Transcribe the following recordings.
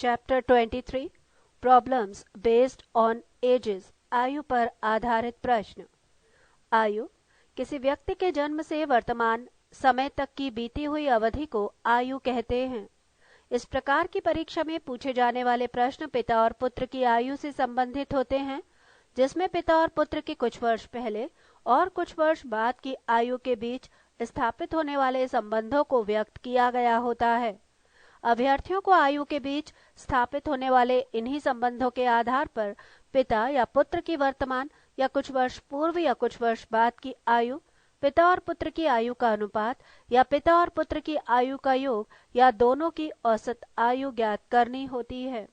Chapter 23 problems based on edges. आयु पर आधारित प्रश्न। आयु किसी व्यक्ति के जन्म से वर्तमान समय तक की बीती हुई अवधि को आयु कहते हैं। इस प्रकार की परीक्षा में पूछे जाने वाले प्रश्न पिता और पुत्र की आयु से संबंधित होते हैं, जिसमें पिता और पुत्र के कुछ वर्ष पहले और कुछ वर्ष बाद की आयु के बीच स्थापित होने वाले संबंधों को व्यक्त किया गया होता है। अभ्यर्थियों को आयु के बीच स्थापित होने वाले इन्हीं संबंधों के आधार पर पिता या पुत्र की वर्तमान या कुछ वर्ष पूर्व या कुछ वर्ष बाद की आयु, पिता और पुत्र की आयु का अनुपात या पिता और पुत्र की आयु का योग या दोनों की औसत आयु ज्ञात करनी होती है।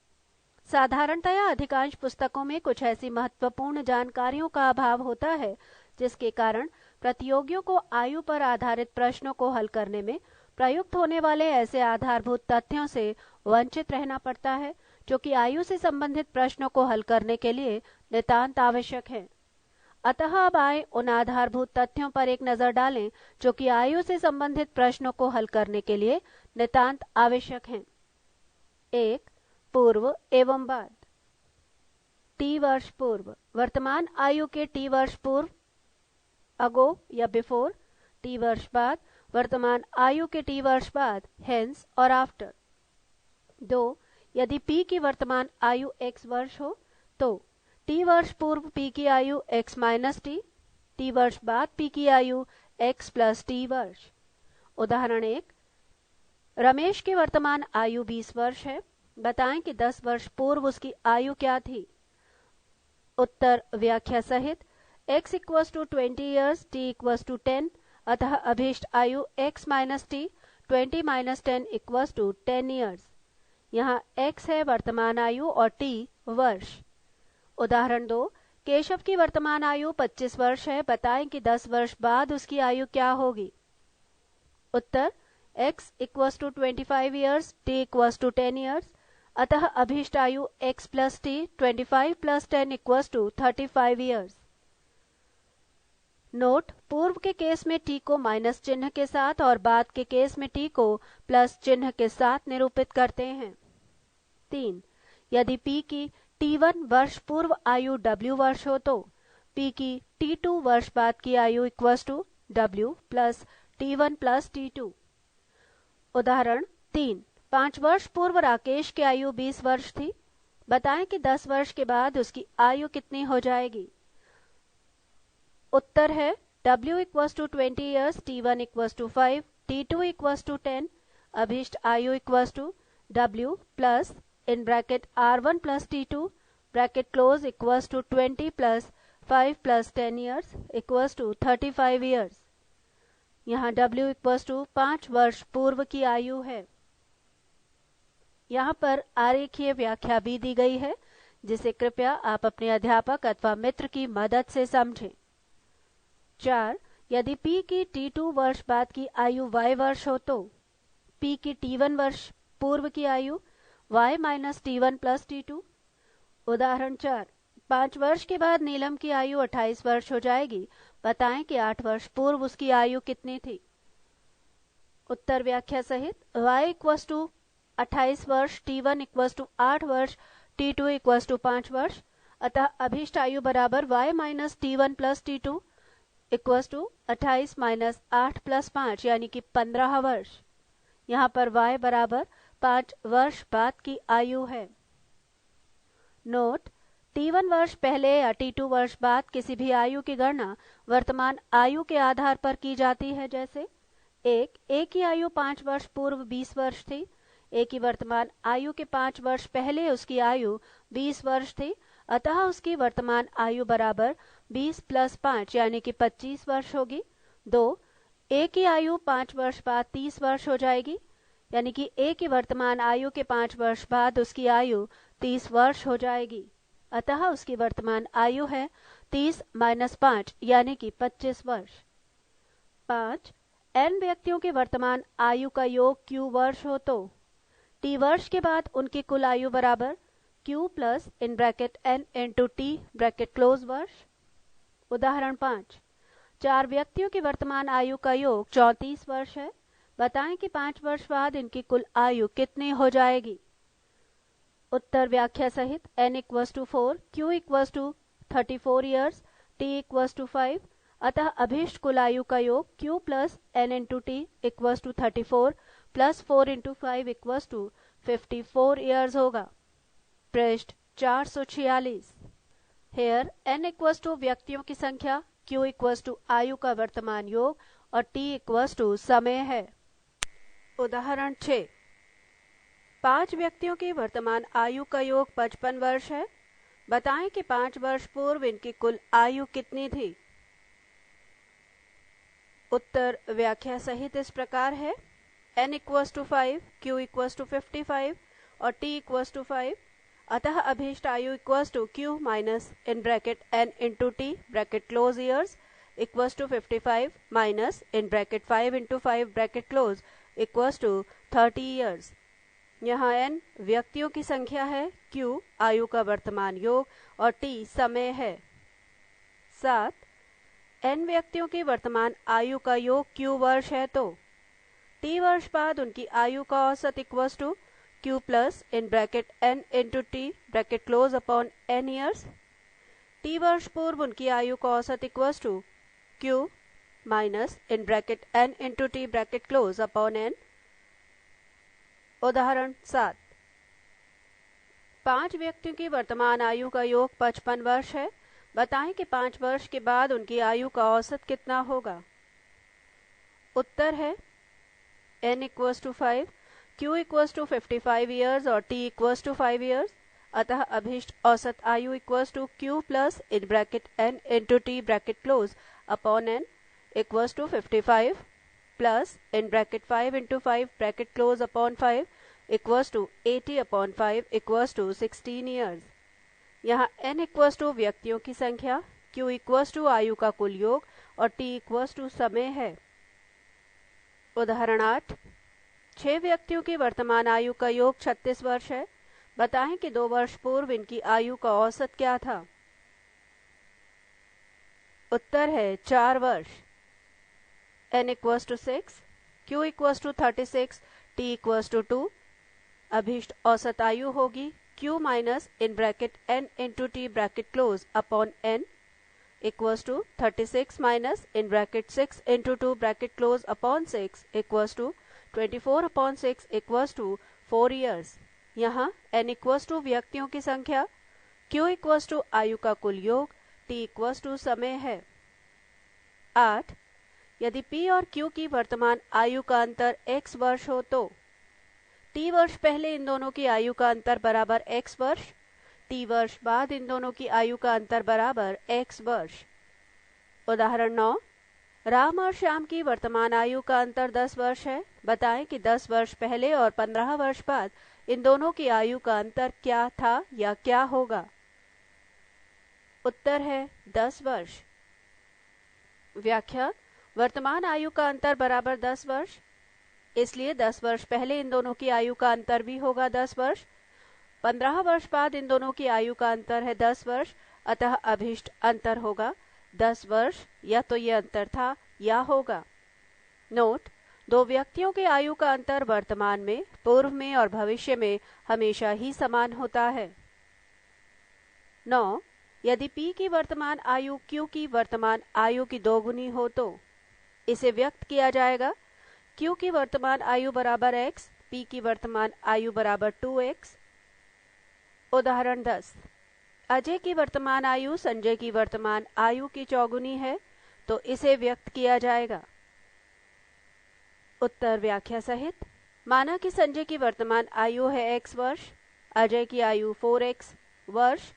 साधारणतया अधिकांश पुस्तकों में कुछ ऐसी महत्वपूर्ण जानकारियों का अभाव होता है, जिसके कारण प्रतियोगियों को आयु पर आधारित प्रश्नों को हल करने में प्रयुक्त होने वाले ऐसे आधारभूत तथ्यों से वंचित रहना पड़ता है, जो कि आयु से संबंधित प्रश्नों को हल करने के लिए नितांत आवश्यक है। अतः अब आए उन आधारभूत तथ्यों पर एक नजर डालें, जो कि आयु से संबंधित प्रश्नों को हल करने के लिए नितांत आवश्यक हैं। 1. पूर्व एवं बाद। टी वर्ष पूर्व, वर्तमान आयु के टी वर्ष पूर्व, अगो या बिफोर। टी वर्ष बाद, वर्तमान आयु के टी वर्ष बाद, हेंस और आफ्टर। 2. यदि p की वर्तमान आयु x वर्ष हो तो t वर्ष पूर्व p की आयु x माइनस t वर्ष बाद p की आयु x प्लस t वर्ष। उदाहरण 1. रमेश की वर्तमान आयु 20 वर्ष है। बताएं कि 10 वर्ष पूर्व उसकी आयु क्या थी। उत्तर व्याख्या सहित। x equals to 20 years, t equals to 10, अतः अभीष्ट आयु x minus t 20 minus 10 equals to 10 years. यहाँ x है वर्तमान आयु और t वर्ष। उदाहरण 2. केशव की वर्तमान आयु 25 वर्ष है। बताएं कि 10 वर्ष बाद उसकी आयु क्या होगी। उत्तर x equals to 25 years, t equals to 10 years, अतः अभीष्ट आयु x plus t 25 plus 10 equals to 35 years. Note: पूर्व के केस में t को माइनस चिन्ह के साथ और बाद के केस में t को प्लस चिन्ह के साथ निरूपित करते हैं। 3. यदि p की t1 वर्ष पूर्व आयु w वर्ष हो तो p की t2 वर्ष बाद की आयु equals to w plus t1 plus t2। उदाहरण 3. 5 वर्ष पूर्व राकेश की आयु 20 वर्ष थी। बताएं कि 10 वर्ष के बाद उसकी आयु कितनी हो जाएगी। उत्तर है w equals to 20 years, t1 equals to 5, t2 equals to 10, अभीष्ट आयु equals to w plus in bracket r1 plus t2 bracket close equals to 20 plus 5 plus 10 years equals to 35 years. यहाँ w इक्वल्स टू 5 वर्ष पूर्व की आयु है। यहाँ पर आरेखीय व्याख्या भी दी गई है, जिसे कृपया आप अपने अध्यापक अथवा मित्र की मदद से समझें। 4. यदि p की t2 वर्ष बाद की आयु y वर्ष हो तो p की t1 वर्ष पूर्व की आयु y minus t1 plus t2। उदाहरण 4. 5 वर्ष के बाद नीलम की आयु 28 वर्ष हो जाएगी। बताएं कि 8 वर्ष पूर्व उसकी आयु कितनी थी। उत्तर व्याख्या सहित। y इक्वल्स टू 28 वर्ष, t1 इक्वल्स टू 8 वर्ष, t2 इक्वल्स टू 5 वर्ष, अतः अभीष्ट आयु बराबर y minus t1 plus t2 equals to 28 minus 8 plus 5 यानी कि 15 वर्ष। यहाँ पर y बराबर 5 वर्ष बाद की आयु है। नोट: t1 वर्ष पहले या t2 वर्ष बाद किसी भी आयु की गणना वर्तमान आयु के आधार पर की जाती है। जैसे 1. a की आयु 5 वर्ष पूर्व 20 वर्ष थी। a की वर्तमान आयु के 5 वर्ष पहले उसकी आयु 20 वर्ष थी, अतः उसकी वर्तमान आयु बराबर 20 प्लस 5 यानी कि 25 वर्ष होगी। 2. a की आयु 5 वर्ष बाद 30 वर्ष हो जाएगी, यानी कि a की वर्तमान आयु के 5 वर्ष बाद उसकी आयु 30 वर्ष हो जाएगी, अतः उसकी वर्तमान आयु है 30 माइनस 5 यानी कि 25 वर्ष। 5. n व्यक्तियों की वर्तमान आयु का योग q वर्ष हो तो t वर्ष के बाद उनकी कुल आयु बराबर q plus in bracket n into t bracket close वर्ष। उदाहरण 5. 4 व्यक्तियों की वर्तमान आयु का योग 34 वर्ष है। बताएं कि 5 वर्ष बाद इनकी कुल आयु कितनी हो जाएगी। उत्तर व्याख्या सहित n equals to 4, q equals to 34 years, t equals to 5। अतः अभीष्ट कुल आयु का योग q plus n into T equals to 34 plus 4 into 5 equals to 54 years होगा। पृष्ठ 446। हेयर n इक्वस टू व्यक्तियों की संख्या, q इक्वस टू आयु का वर्तमान योग और t इक्वस टू समय है। उदाहरण 6। 5 व्यक्तियों की वर्तमान आयु का योग 55 वर्ष है। बताएं कि 5 वर्ष पूर्व इनकी कुल आयु कितनी थी। उत्तर व्याख्या सहित इस प्रकार है। n equals to 5, q equals to 55 और t इक्वस टू 5। अतः अभीष्ट आयु equals to q minus in bracket n into T bracket close years equals to 55 minus in bracket 5 into 5 bracket close equals to 30 years. यहाँ n व्यक्तियों की संख्या है, q आयु का वर्तमान योग और t समय है। 7। n व्यक्तियों की वर्तमान आयु का योग q वर्ष है तो t वर्ष बाद उनकी आयु का औसत equals to q plus in bracket n into T bracket close upon n years. t वर्ष पूर्व उनकी आयु का औसत equals to q minus in bracket n into T bracket close upon n। उदाहरण 7। 5 व्यक्तियों की वर्तमान आयु का योग 55 वर्ष है। बताएं कि 5 वर्ष के बाद उनकी आयु का औसत कितना होगा। उत्तर है n equals to 5, q equals to 55 years और t इक्वस टू 5 ईयर्स। अतः अभीष्ट औसत आयु equals to q plus in bracket n into T bracket close upon n equals to 55 plus in bracket 5 into 5 bracket close upon 5 equals to 80 upon 5 equals to 16 years. यहाँ n equals to व्यक्तियों की संख्या, q equals to आयु का कुल योग और t equals to समय है। उदाहरण 8। 6 व्यक्तियों की वर्तमान आयु का योग 36 वर्ष है। बताएं कि 2 वर्ष पूर्व इनकी आयु का औसत क्या था। उत्तर है 4 वर्ष। n equals to 6, q equals to 36, t equals to 2। अभीष्ट औसत आयु होगी q minus in bracket n into T bracket close upon n equals to 36 minus in bracket 6 into 2 bracket close upon 6 equals to 24 upon 6 equals to 4 years. यहाँ n equals to व्यक्तियों की संख्या, q equals to आयु का कुल योग, t equals to समय है। 8। यदि p और q की वर्तमान आयु का अंतर x वर्ष हो तो t वर्ष पहले इन दोनों की आयु का अंतर बराबर x वर्ष, t वर्ष बाद इन दोनों की आयु का अंतर बराबर x वर्ष। उदाहरण 9। राम और श्याम की वर्तमान आयु का अंतर 10 वर्ष है। बताएं कि 10 वर्ष पहले और 15 वर्ष बाद इन दोनों की आयु का अंतर क्या था या क्या होगा। उत्तर है 10 वर्ष। व्याख्या। वर्तमान आयु का अंतर बराबर 10 वर्ष, इसलिए 10 वर्ष पहले इन दोनों की आयु का अंतर भी होगा 10 वर्ष। 15 वर्ष बाद इन दोनों की आयु का अंतर है 10 वर्ष, अतः अभीष्ट अंतर होगा 10 वर्ष, या तो ये अंतर था या होगा। नोट: 2 व्यक्तियों की आयु का अंतर वर्तमान में, पूर्व में और भविष्य में हमेशा ही समान होता है। 9. यदि P की वर्तमान आयु Q की वर्तमान आयु की दोगुनी हो तो इसे व्यक्त किया जाएगा Q की वर्तमान आयु बराबर x, P की वर्तमान आयु बराबर 2x। उदाहरण 10। अजय की वर्तमान आयु संजय की वर्तमान आयु की चौगुनी है, तो इसे व्यक्त किया जाएगा। उत्तर व्याख्या सहित। माना कि संजय की वर्तमान आयु है x वर्ष, अजय की आयु 4x वर्ष।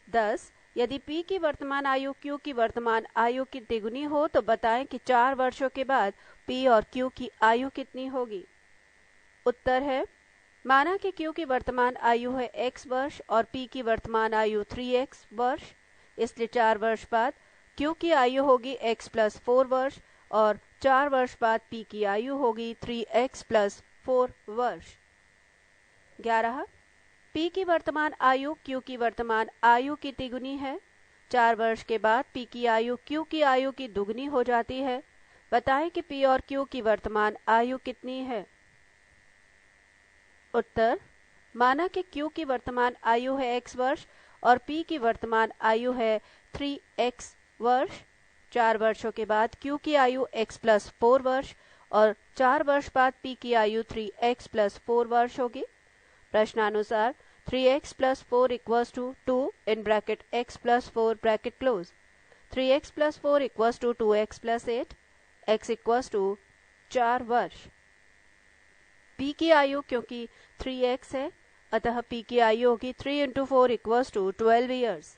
10. यदि P की वर्तमान आयु Q की वर्तमान आयु की तिगुनी हो तो बताएं कि 4 वर्षों के बाद P और Q की आयु कितनी होगी। उत्तर है, माना कि Q की वर्तमान आयु है x वर्ष और P की वर्तमान आयु 3x वर्ष, इसलिए 4 वर्ष बाद Q की आयु होगी x प्लस 4 वर्ष और 4 वर्ष बाद P की आयु होगी 3x प्लस 4 वर्ष। 11. P की वर्तमान आयु Q की वर्तमान आयु की तिगुनी है। 4 वर्ष के बाद P की आयु Q की आयु की दुगनी हो जाती है। बताएं कि P और Q की वर्तमान आयु कितनी है। उत्तर: माना कि Q की वर्तमान आयु है x वर्ष और P की वर्तमान आयु है 3x वर्ष। 4 वर्षों के बाद Q की आयु x प्लस 4 वर्ष और 4 वर्ष बाद P की आयु 3x प्लस 4 वर्ष होगी। प्रश्नानुसार 3x plus 4 equals to 2 in bracket x plus 4 bracket close. 3x plus 4 equals to 2x plus 8, x equals to 4 वर्ष। P की आयु क्योंकि 3x है अतः P की आयु होगी 3 इंटू 4 इक्वल्स टू 12 ईयर्स।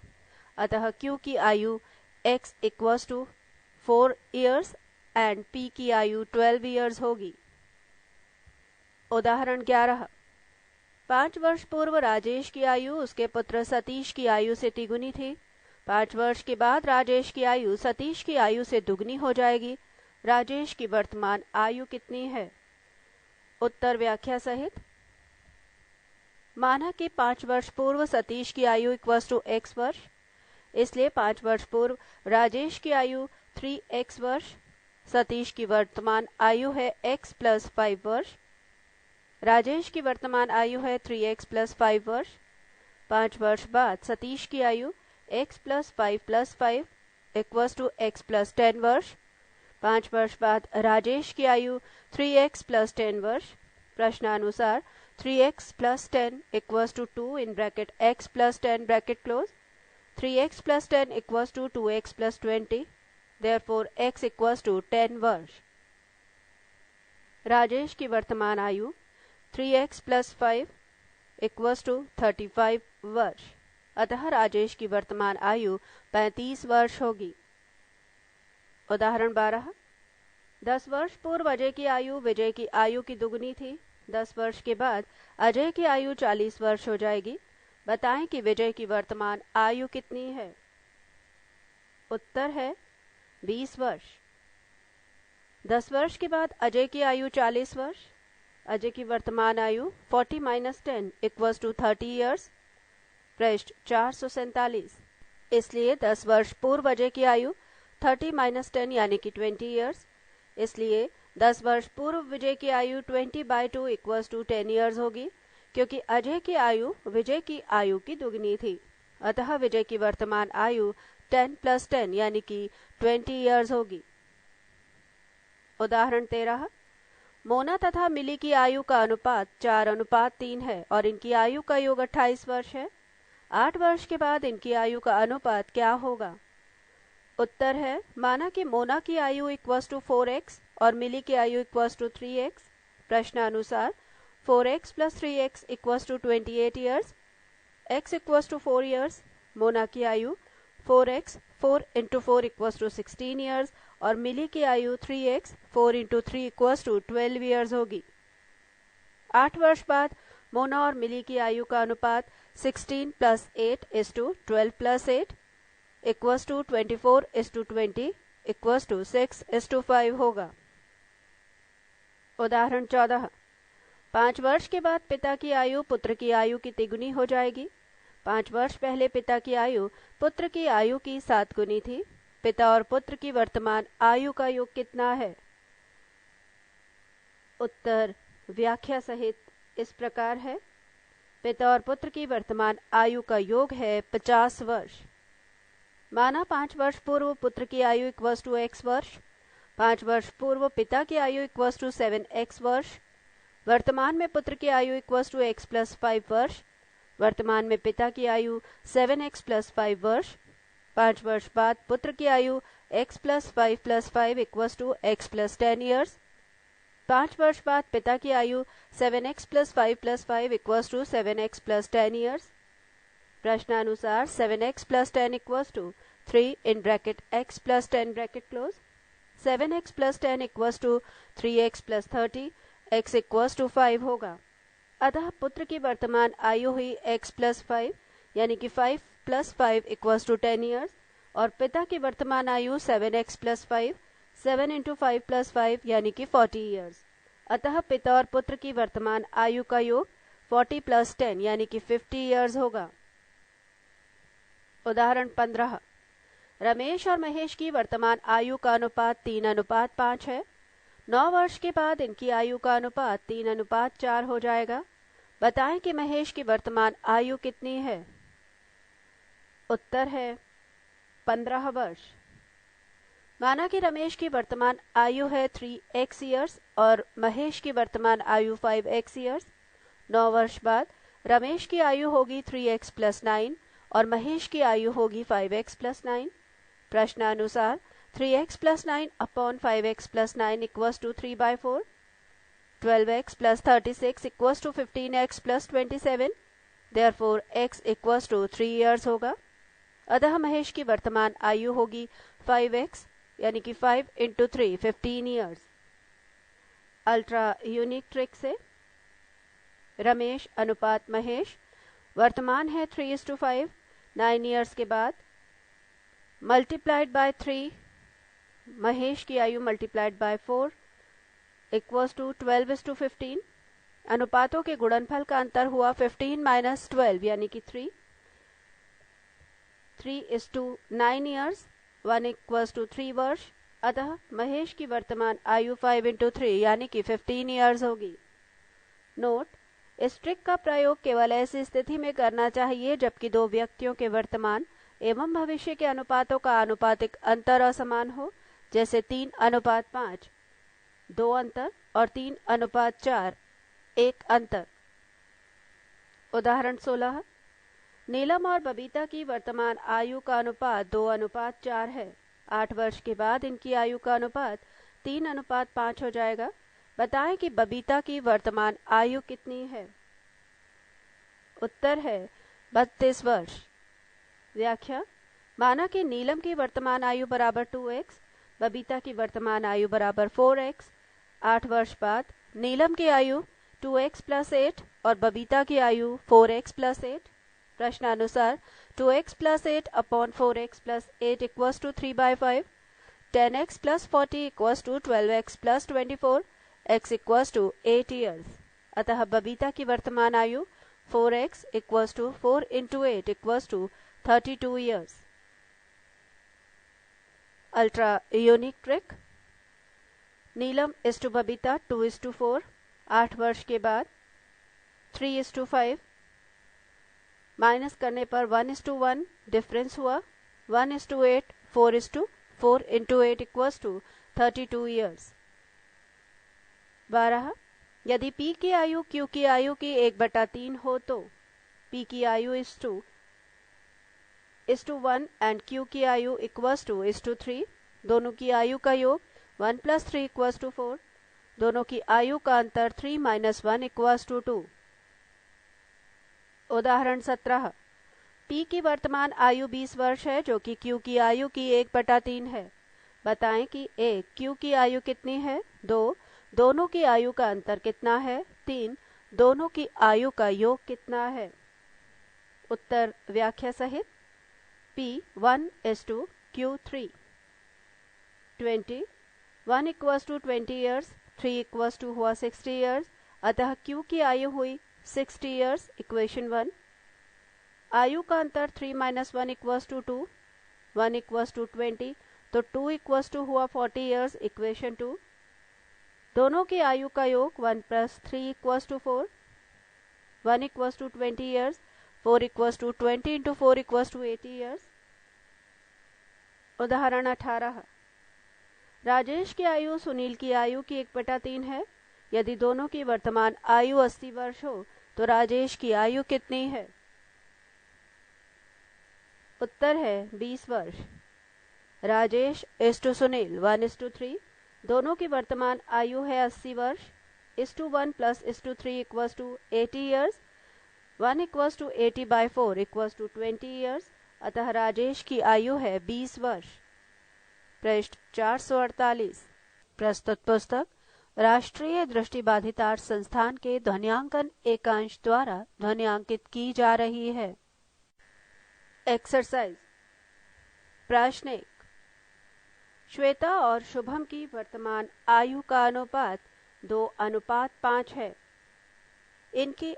अतः Q की आयु x equals to 4 years and P की आयु 12 ईयर्स होगी। उदाहरण 11। 5 वर्ष पूर्व राजेश की आयु उसके पुत्र सतीश की आयु से तिगुनी थी। 5 वर्ष के बाद राजेश की आयु सतीश की आयु से दुगनी हो जाएगी। राजेश की वर्तमान आयु कितनी है? उत्तर व्याख्या सहित। माना कि 5 वर्ष पूर्व सतीश की आयु इक्वल्स टू x वर्ष, इसलिए 5 वर्ष पूर्व राजेश की आयु 3x वर्ष। सतीश की वर्तमान आयु है x प्लस 5 वर्ष। राजेश की वर्तमान आयु है 3x प्लस 5 वर्ष। 5 वर्ष बाद सतीश की आयु x plus 5 equals to x plus 10 वर्ष। 5 वर्ष बाद राजेश की आयु 3x प्लस 10 वर्ष। प्रश्नानुसार 3x plus 10 equals to 2 in bracket x plus 10 bracket close. 3x plus 10 equals to 2x plus 20, therefore x equals to 10 वर्ष। राजेश की वर्तमान आयु 3x प्लस 5 इक्वल्स टू 35 वर्ष, अतः राजेश की वर्तमान आयु 35 वर्ष होगी। उदाहरण 12। 10 वर्ष पूर्व अजय की आयु विजय की आयु की दुगनी थी। 10 वर्ष के बाद अजय की आयु 40 वर्ष हो जाएगी। बताएं कि विजय की वर्तमान आयु कितनी है? उत्तर है 20 वर्ष। 10 वर्ष के बाद अजय की आयु 40 वर्ष। अजय की वर्तमान आयु 40 माइनस 10 इक्वल्स टू 30 ईयर्स। पृष्ठ 447। इसलिए 10 वर्ष पूर्व अजय की आयु 30 माइनस 10 यानी कि 20 ईयर्स। इसलिए 10 वर्ष पूर्व विजय की आयु 20/2 इक्वल्स टू 10 ईयर्स होगी, क्योंकि अजय की आयु विजय की आयु की दुगनी थी। अतः विजय की वर्तमान आयु 10 प्लस 10 यानी कि 20 ईयर्स होगी। उदाहरण 13। मोना तथा मिली की आयु का अनुपात 4:3 है और इनकी आयु का योग 28 वर्ष है। 8 वर्ष के बाद इनकी आयु का अनुपात क्या होगा? उत्तर है, माना कि मोना की आयु इक्वल्स टू 4x और मिली की आयु इक्वल्स टू 3x। प्रश्नानुसार 4x plus 3x equals to 28 years. x equals to 4 years. Mona की आयु 4x 4 into 4 equals to 16 years और मिली की आयु 3x 4 into 3 equals to 12 years होगी। 8 वर्ष बाद मोना और मिली की आयु का अनुपात 16 plus 8 is to 12 plus 8 equals to 24 is to 20 equals to 6 is to 5 होगा। उदाहरण 14। 5 वर्ष के बाद पिता की आयु पुत्र की आयु की तिगुनी हो जाएगी। 5 वर्ष पहले पिता की आयु पुत्र की आयु की 7 गुनी थी। पिता और पुत्र की वर्तमान आयु का योग कितना है? उत्तर व्याख्या सहित इस प्रकार है। पिता और पुत्र की वर्तमान आयु का योग है 50 वर्ष। माना 5 वर्ष पूर्व पुत्र की आयु इक्वल्स टू x वर्ष। 5 वर्ष पूर्व पिता की आयु इक्वल्स टू 7x वर्ष। वर्तमान में पुत्र की आयु इक्वल्स टू x प्लस 5 वर्ष। वर्तमान में पिता की आयु 7x प्लस 5 वर्ष। 5 वर्ष बाद पुत्र की आयु x plus 5 equals to x plus 10 years. 5 वर्ष बाद पिता की आयु 7x plus 5 equals to 7x plus 10 years. प्रश्नानुसार 7x plus 10 equals to 3 in bracket x plus 10 bracket close. 7x plus 10 equals to 3x plus 30, x equals to 5 होगा। अतः पुत्र की वर्तमान आयु हुई x प्लस 5 यानी कि 5 प्लस 5 इक्वल्स टू 10 ईयर्स और पिता की वर्तमान आयु 7x प्लस 5 7 इंटू 5 प्लस 5 यानी कि 40 ईयर्स। अतः पिता और पुत्र की वर्तमान आयु का योग 40 प्लस 10 यानी कि 50 ईयर्स होगा। उदाहरण 15। रमेश और महेश की वर्तमान आयु का अनुपात 3:5 है। 9 वर्ष के बाद इनकी आयु का अनुपात 3:4 हो जाएगा। बताएं कि महेश की वर्तमान आयु कितनी है। उत्तर है 15 वर्ष। माना कि रमेश की वर्तमान आयु है 3x ईयर्स और महेश की वर्तमान आयु 5x ईयर्स। 9 वर्ष बाद रमेश की आयु होगी 3x प्लस 9 और महेश की आयु होगी 5x प्लस 9। प्रश्नानुसार 3x plus 9 upon 5x plus 9 equals to 3/4। 12x plus 36 equals to 15x plus 27। Therefore x equals to 3 years होगा। अतः महेश की वर्तमान आयु होगी 5x यानी कि 5 into 3 15 years. Ultra unique trick से रमेश अनुपात महेश वर्तमान है 3:5। 9 ईयर्स के बाद मल्टीप्लाइड बाय 3 महेश की आयु मल्टीप्लाइड बाय 4 इक्वल्स टू 12:15। अनुपातों के गुणनफल का अंतर हुआ 15 माइनस 12 यानी कि 3। 3:9 ईयर्स 1 इक्वल्स टू 3 वर्ष। अतः महेश की वर्तमान आयु 5 इंटू 3 यानी कि 15 ईयर्स होगी। नोट: इस ट्रिक का प्रयोग केवल ऐसी स्थिति में करना चाहिए जबकि दो व्यक्तियों के वर्तमान एवं भविष्य के अनुपातों का आनुपातिक अंतर असमान हो, जैसे 3:5 2 अंतर और 3:4 1 अंतर। उदाहरण 16। नीलम और बबीता की वर्तमान आयु का अनुपात 2:4 है। 8 वर्ष के बाद इनकी आयु का अनुपात 3:5 हो जाएगा। बताएं कि बबीता की वर्तमान आयु कितनी है। उत्तर है 32 वर्ष। व्याख्या: माना कि नीलम की वर्तमान आयु बराबर 2x, बबीता की वर्तमान आयु बराबर 4x। 8 वर्ष बाद नीलम की आयु 2x प्लस 8 और बबीता की आयु 4x प्लस 8। प्रश्नानुसार 2x plus 8 upon 4x plus 8 equals to 3/5। 10x plus 40 equals to 12x plus 24। x equals to 8 years. अतः बबीता की वर्तमान आयु 4x equals to 4 into 8 equals to 32 years. Ultra unique trick. Neelam is to Babita 2:4। 8 वर्ष के बाद 3:5 minus करने पर 1:1 डिफरेंस हुआ। 1:8 4:4 इंटू 8 इक्वल्स टू 32 ईयर्स। 12. यदि P की आयु Q की आयु की 1/3 हो तो P की आयु is to 1 एंड Q की आयु इक्वल्स टू is to 3। दोनों की आयु का योग 1 + 3 इक्वल्स टू 4। दोनों की आयु का अंतर 3 - 1 इक्वल्स टू 2। उदाहरण 17। P की वर्तमान आयु 20 वर्ष है जो कि Q की आयु की 1/3 है। बताएं कि 1 Q की आयु कितनी है। 2 दोनों की आयु का अंतर कितना है। 3 दोनों की आयु का योग कितना है। उत्तर व्याख्या सहित। P 1:Q3। 20 1 equals to 20 years. 3 equals to हुआ 60 ईयर्स। अतः Q की आयु हुई 60 ईयर्स। इक्वेशन 1। आयु का अंतर 3 - 1 इक्वल्स टू 2। 1 इक्वल्स टू 20 तो 2 इक्वल्स टू हुआ 40 ईयर्स। इक्वेशन 2। दोनों की आयु का योग 1 + 3 equals to 4। 1 equals to 20 years. 4 equals to 20 into 4 equals to 80 years. उदाहरण 18। राजेश की आयु सुनील की आयु की 1/3 है। यदि दोनों की वर्तमान आयु 80 वर्ष हो तो राजेश की आयु कितनी है। उत्तर है 20 वर्ष। राजेश इस टू सुनील 1:3। दोनों की वर्तमान आयु है 80 वर्ष। is to 1 + is to 3 equals to 80 years. 1 equals to 80/4 equals to 20 years. अतः राजेश की आयु है 20 वर्ष। पृष्ठ 448। प्रस्तुत पुस्तक राष्ट्रीय दृष्टिबाधितार संस्थान के ध्वन्यांकन एकांश द्वारा ध्वन्यांकित की जा रही है। एक्सरसाइज। प्रश्न 1। श्वेता और शुभम की वर्तमान आयु का अनुपात 2:5 है। इनकी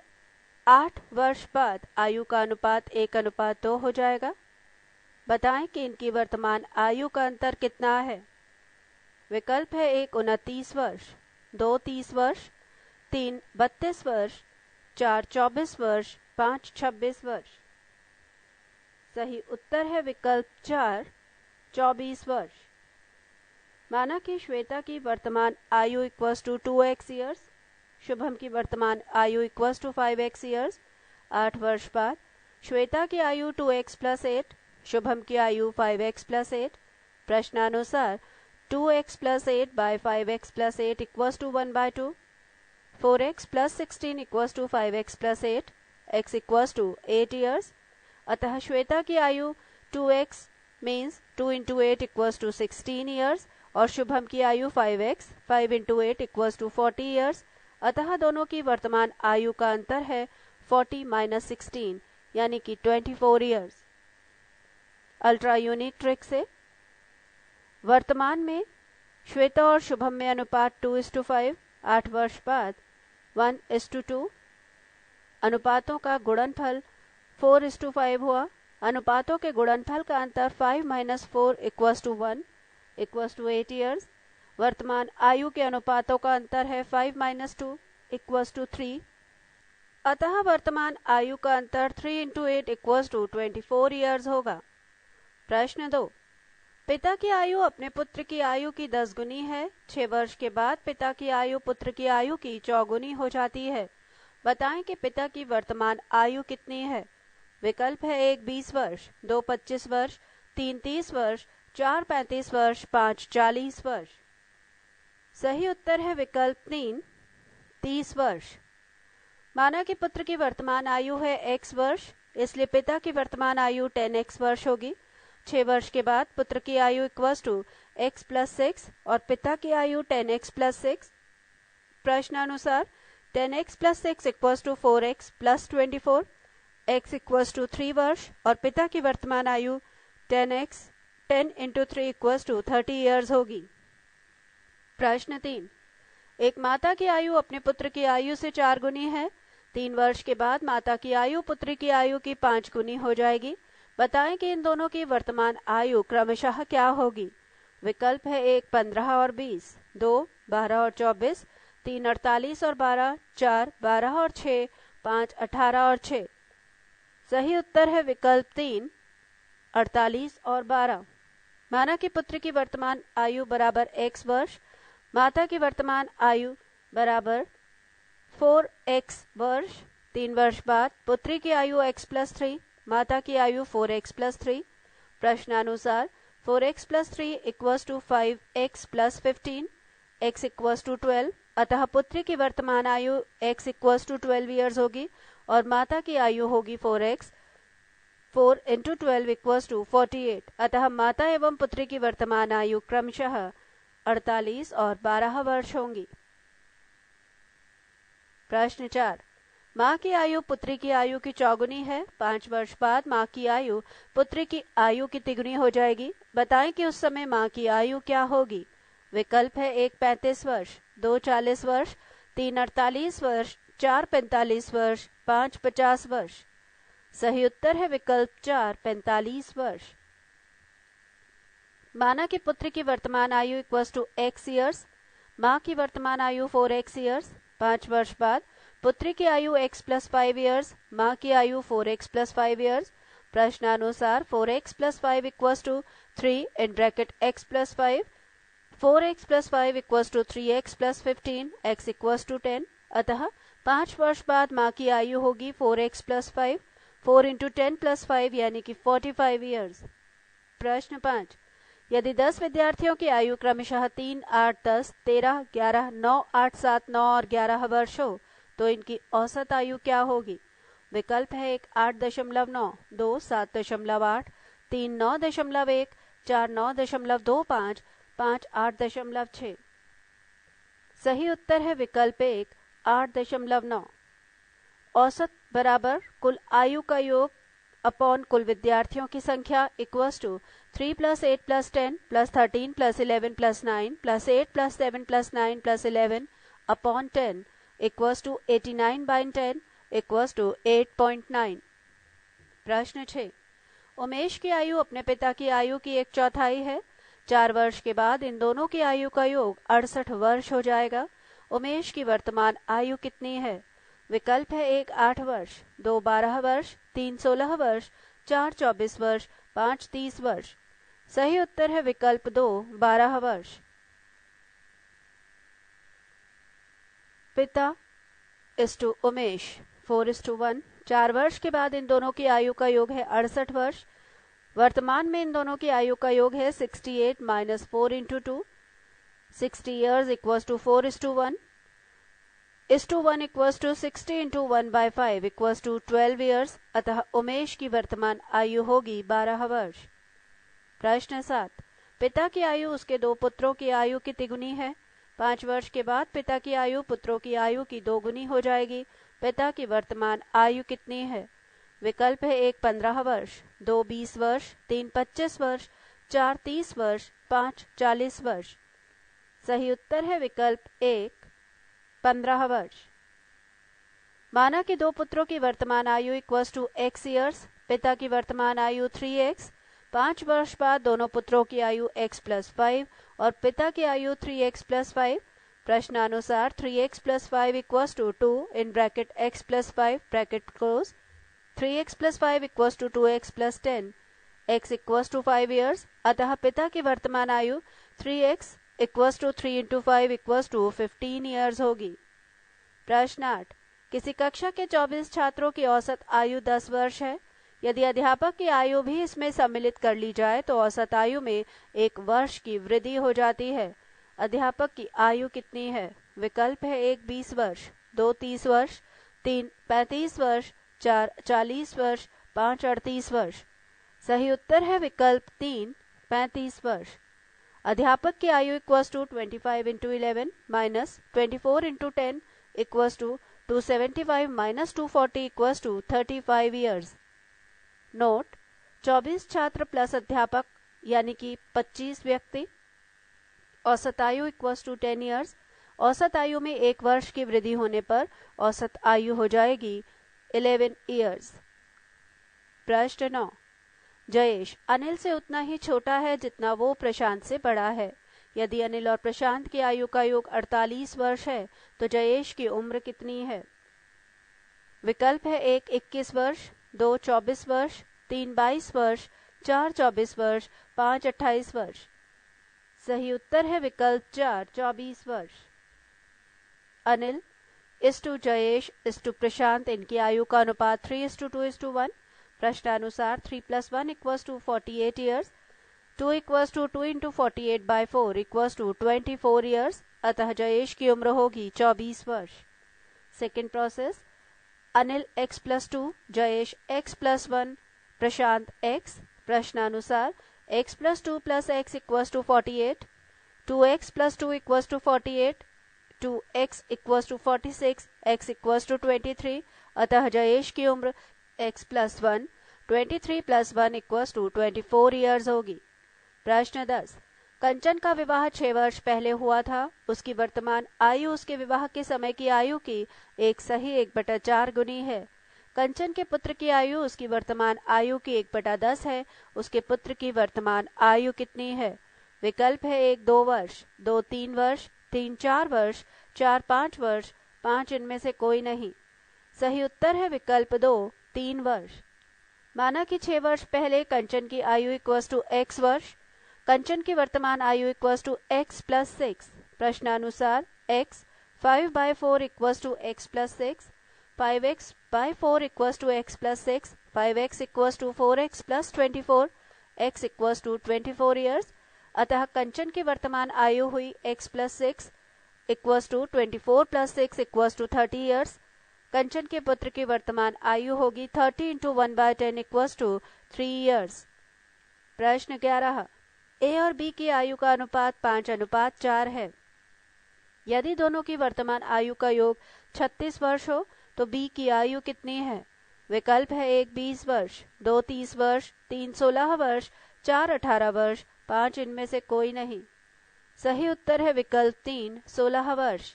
8 वर्ष बाद आयु का अनुपात 1:2 हो जाएगा। बताएं कि इनकी वर्तमान आयु का अंतर कितना है। विकल्प है 1 29 वर्ष, 2 30 वर्ष, 3 32 वर्ष, 4 24 वर्ष, 5 26 वर्ष। सही उत्तर है विकल्प 4 24 वर्ष। माना कि श्वेता की वर्तमान आयु equals to 2x years, Shubham की वर्तमान आयु इक्वल्स टू 5x ईयर्स। 8 वर्ष बाद श्वेता की आयु 2x प्लस 8, शुभम की आयु 5x प्लस 8। प्रश्नानुसार 2x प्लस 8 बाय 5x plus 8 equals to 1/2। 4x plus 16 equals to 5x plus 8, x equals to 8 years. अतः श्वेता की आयु 2x means 2 into 8 equals to 16 years और शुभम की आयु 5x 5 into 8 equals to 40 years. अतः दोनों की वर्तमान आयु का अंतर है 40 माइनस 16 यानी कि 24 ईयर्स। अल्ट्रा यूनिक ट्रिक से वर्तमान में श्वेता और शुभम में अनुपात 2:5, 8 वर्ष बाद 1:2। अनुपातों का गुणनफल 4:5 हुआ। अनुपातों के गुणनफल का अंतर 5 minus 4 equals to 1 equals to 8 years. वर्तमान आयु के अनुपातों का अंतर है 5 माइनस 2 इक्वल्स टू 3। अतः वर्तमान आयु का अंतर 3 इंटू 8 इक्वल्स टू 24 ईयर्स होगा। प्रश्न 2, पिता की आयु अपने पुत्र की आयु की 10 गुनी है। 6 वर्ष के बाद पिता की आयु पुत्र की आयु की 4 गुनी हो जाती है। बताएं कि पिता की वर्तमान आयु कितनी है। विकल्प है 1 20 वर्ष, 2 25 वर्ष, 3 30 वर्ष, 4 35 वर्ष, 5 40 वर्ष। सही उत्तर है विकल्प 3 30 वर्ष। माना कि पुत्र की वर्तमान आयु है x वर्ष, इसलिए पिता की वर्तमान आयु 10x वर्ष होगी। 6 वर्ष के बाद पुत्र की आयु इक्वल्स टू x प्लस 6 और पिता की आयु 10x प्लस 6। प्रश्नानुसार 10x plus 6 equals to 4x plus 24, x equals to 3 वर्ष और पिता की वर्तमान आयु 10x 10 into 3 equals to 30 years होगी। प्रश्न 3, एक माता की आयु अपने पुत्र की आयु से 4 गुनी है। 3 वर्ष के बाद माता की आयु पुत्र की आयु की 5 गुनी हो जाएगी। बताएं कि इन दोनों की वर्तमान आयु क्रमशः क्या होगी। विकल्प है 1 15 और 20, 2 12 और 24, 3 48 और 12, 4 12 और 6, 5 18 और 6। सही उत्तर है विकल्प 3 48 और 12। माना कि पुत्र की वर्तमान आयु बराबर x वर्ष, माता की वर्तमान आयु बराबर 4x वर्ष। 3 वर्ष बाद पुत्री की आयु x प्लस 3, माता की आयु 4x प्लस 3। प्रश्नानुसार 4x plus 3 equals to 5x plus 15, x equals to 12। अतः पुत्री की वर्तमान आयु x इक्वल्स टू 12 ईयर्स होगी और माता की आयु होगी 4x। 4 into 12 equals to 48। अतः माता एवं पुत्री की वर्तमान आयु क्रमशः 48 और 12 वर्ष होंगी। प्रश्न 4, माँ की आयु पुत्री की आयु की चौगुनी है। 5 वर्ष बाद माँ की आयु पुत्री की आयु की तिगुनी हो जाएगी। बताएं कि उस समय माँ की आयु क्या होगी। विकल्प है 1 35 वर्ष, 2 40 वर्ष, 3 48 वर्ष, 4 45 वर्ष, 5 50 वर्ष। सही उत्तर है विकल्प 4 45 वर्ष। माना कि पुत्र की वर्तमान आयु इक्वल्स टू x ईयर्स, माँ की वर्तमान आयु 4x ईयर्स। 5 वर्ष बाद पुत्री की आयु x प्लस 5 ईयर्स, माँ की आयु 4x प्लस 5 ईयर्स। प्रश्नानुसार 4x plus 5 equals to 3 in bracket x plus 5, 4x plus 5 equals to 3x plus 15, x equals to 10। अतः 5 वर्ष बाद माँ की आयु होगी 4x प्लस 5, 4 इंटू 10 प्लस 5 यानी कि 45 ईयर्स। प्रश्न 5, यदि 10 विद्यार्थियों की आयु क्रमशः 3 8 10 13 11 9 8 7 9 और 11 वर्ष हो तो इनकी औसत आयु क्या होगी। विकल्प है 1 8.9, 2 7.8, 3 9.1, 4 9.25, 5 8.6। सही उत्तर है विकल्प 1 8.9। औसत बराबर कुल आयु का योग अपॉन कुल विद्यार्थियों की संख्या equals to 3 + 8 + 10 + 13 + 11 + 9 + 8 + 7 + 9 + 11 upon 10 equals to 89/10 equals to 8.9। प्रश्न 6, उमेश की आयु अपने पिता की आयु की 1/4 है। 4 वर्ष के बाद इन दोनों की आयु का योग 68 वर्ष हो जाएगा। उमेश की वर्तमान आयु कितनी है। विकल्प है 1 8 वर्ष, 2 12 वर्ष, 3 16 वर्ष, 4 24 वर्ष, 5 30 वर्ष। सही उत्तर है विकल्प 2 12 वर्ष। पिता इस टू उमेश 4:1। 4 वर्ष के बाद इन दोनों की आयु का योग है 68 वर्ष। वर्तमान में इन दोनों की आयु का योग है 68 - 4 × 2। 60 years equals to 4:1. 1:1 equals to 60 × 1/5 equals to 12 years। अतः उमेश की वर्तमान आयु होगी 12 वर्ष। प्रश्न 7। पिता की आयु उसके 2 पुत्रों की आयु की तिगुनी है। 5 वर्ष के बाद पिता की आयु पुत्रों की आयु की 2 गुनी हो जाएगी। पिता की वर्तमान आयु कितनी है? विकल्प है 1 15 वर्ष, 2 20 वर्ष, 3 25 वर्ष, 4 30 वर्ष, 5 40 वर्ष। सही उत्तर है विकल्प 1 15 वर्ष। माना कि 2 पुत्रों की वर्तमान आयु इक्वल्स टू x ईयर्स। पिता की वर्तमान आयु 3x। 5 वर्ष बाद दोनों पुत्रों की आयु x + 5 और पिता की आयु 3x + 5। प्रश्नानुसार 3x + 5 equals to 2 in bracket x + 5 bracket close। 3x + 5 equals to 2x + 10। x equals to 5 years। अतः पिता की वर्तमान आयु 3x equals to 3 × 5 equals to 15 years होगी। प्रश्न 8। किसी कक्षा के 24 छात्रों की औसत आयु 10 वर्ष है। यदि अध्यापक की आयु भी इसमें सम्मिलित कर ली जाए तो औसत आयु में 1 वर्ष की वृद्धि हो जाती है। अध्यापक की आयु कितनी है? विकल्प है 1 20 वर्ष, 2 30 वर्ष, 3 35 वर्ष, 4 40 वर्ष, 5 38 वर्ष। सही उत्तर है विकल्प 3 35 वर्ष। अध्यापक की आयु equals to 25 × 11 - 24 × 10 equals to 275 - 240 equals to 35 years. Note: 24 छात्र प्लस अध्यापक यानी कि 25 व्यक्ति। औसत आयु इक्वल्स टू 10 ईयर्स। औसत आयु में 1 वर्ष की वृद्धि होने पर औसत आयु हो जाएगी 11 ईयर्स। प्रश्न 9। जयेश अनिल से उतना ही छोटा है जितना वो प्रशांत से बड़ा है। यदि अनिल और प्रशांत की आयु का योग 48 वर्ष है तो जयेश की उम्र कितनी है? विकल्प है 1 21 वर्ष, 2 24 वर्ष, 3 22 वर्ष, 4 24 वर्ष, 5 28 वर्ष। सही उत्तर है विकल्प 4 24 वर्ष। अनिल इस टू जयेश इस टू प्रशांत इनकी आयु का अनुपात 3:2:1। प्रश्नानुसार 3 + 1 equals to 48 years। 2 equals to 2 × 48/4 equals to 24 years। अतः जयेश की उम्र होगी 24 वर्ष। Second process. Anil x + 2, Jayesh x + 1, Prashant x। प्रश्नानुसार x + 2 + x equals to 48। 2x + 2 equals to 48। 2x equals to 46, x equals to 23। अतः जयेश की उम्र x + 1 23 + 1 equals to 24 years होगी। प्रश्न 10। कंचन का विवाह 6 वर्ष पहले हुआ था। उसकी वर्तमान आयु उसके विवाह के समय की आयु की 1 सही 1/4 गुनी है। कंचन के पुत्र की आयु उसकी वर्तमान आयु की 1/10 है। उसके पुत्र की वर्तमान आयु कितनी है? विकल्प है 1 2 वर्ष, 2 3 वर्ष, 3 4 वर्ष, 4 5 वर्ष, 5 इनमें से कोई नहीं। सही उत्तर है विकल्प 2 3 वर्ष। माना कि 6 वर्ष पहले कंचन की आयु इक्वल्स टू x वर्ष। कंचन की वर्तमान आयु इक्वल्स टू x + 6। प्रश्नानुसार x 5/4 equals to x + 6। 5x/4 equals to x + 6। 5x equals to 4x + 24। x equals to 24 years। अतः कंचन की वर्तमान आयु हुई x + 6 equals to 24 + 6 equals to 30 years। कंचन के पुत्र की वर्तमान आयु होगी 30 × 1/10 equals to 3 years। प्रश्न 11। a और b की आयु का अनुपात 5:4 है। यदि दोनों की वर्तमान आयु का योग 36 वर्ष हो तो b की आयु कितनी है? विकल्प है 1 20 वर्ष, 2 30 वर्ष, 3 16 वर्ष, 4 18 वर्ष, 5 इनमें से कोई नहीं। सही उत्तर है विकल्प 3 16 वर्ष।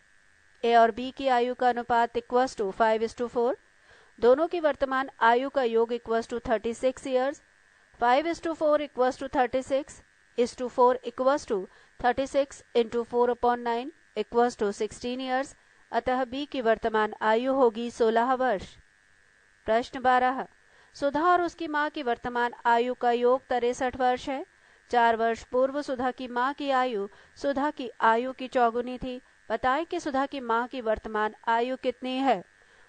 a और b की आयु का अनुपात इक्वल्स टू 5:4। दोनों की वर्तमान आयु का योग equals to 36 years. 5:4 equals to 36 4 equals to 36 × 4/9 equals to 16 years. अतः बी की वर्तमान आयु होगी 16 वर्ष। प्रश्न 12, सुधा और उसकी माँ की वर्तमान आयु का योग 63 वर्ष है। 4 वर्ष पूर्व सुधा की माँ की आयु सुधा की आयु की चौगुनी थी। बताएं कि सुधा की माँ की वर्तमान आयु कितनी है।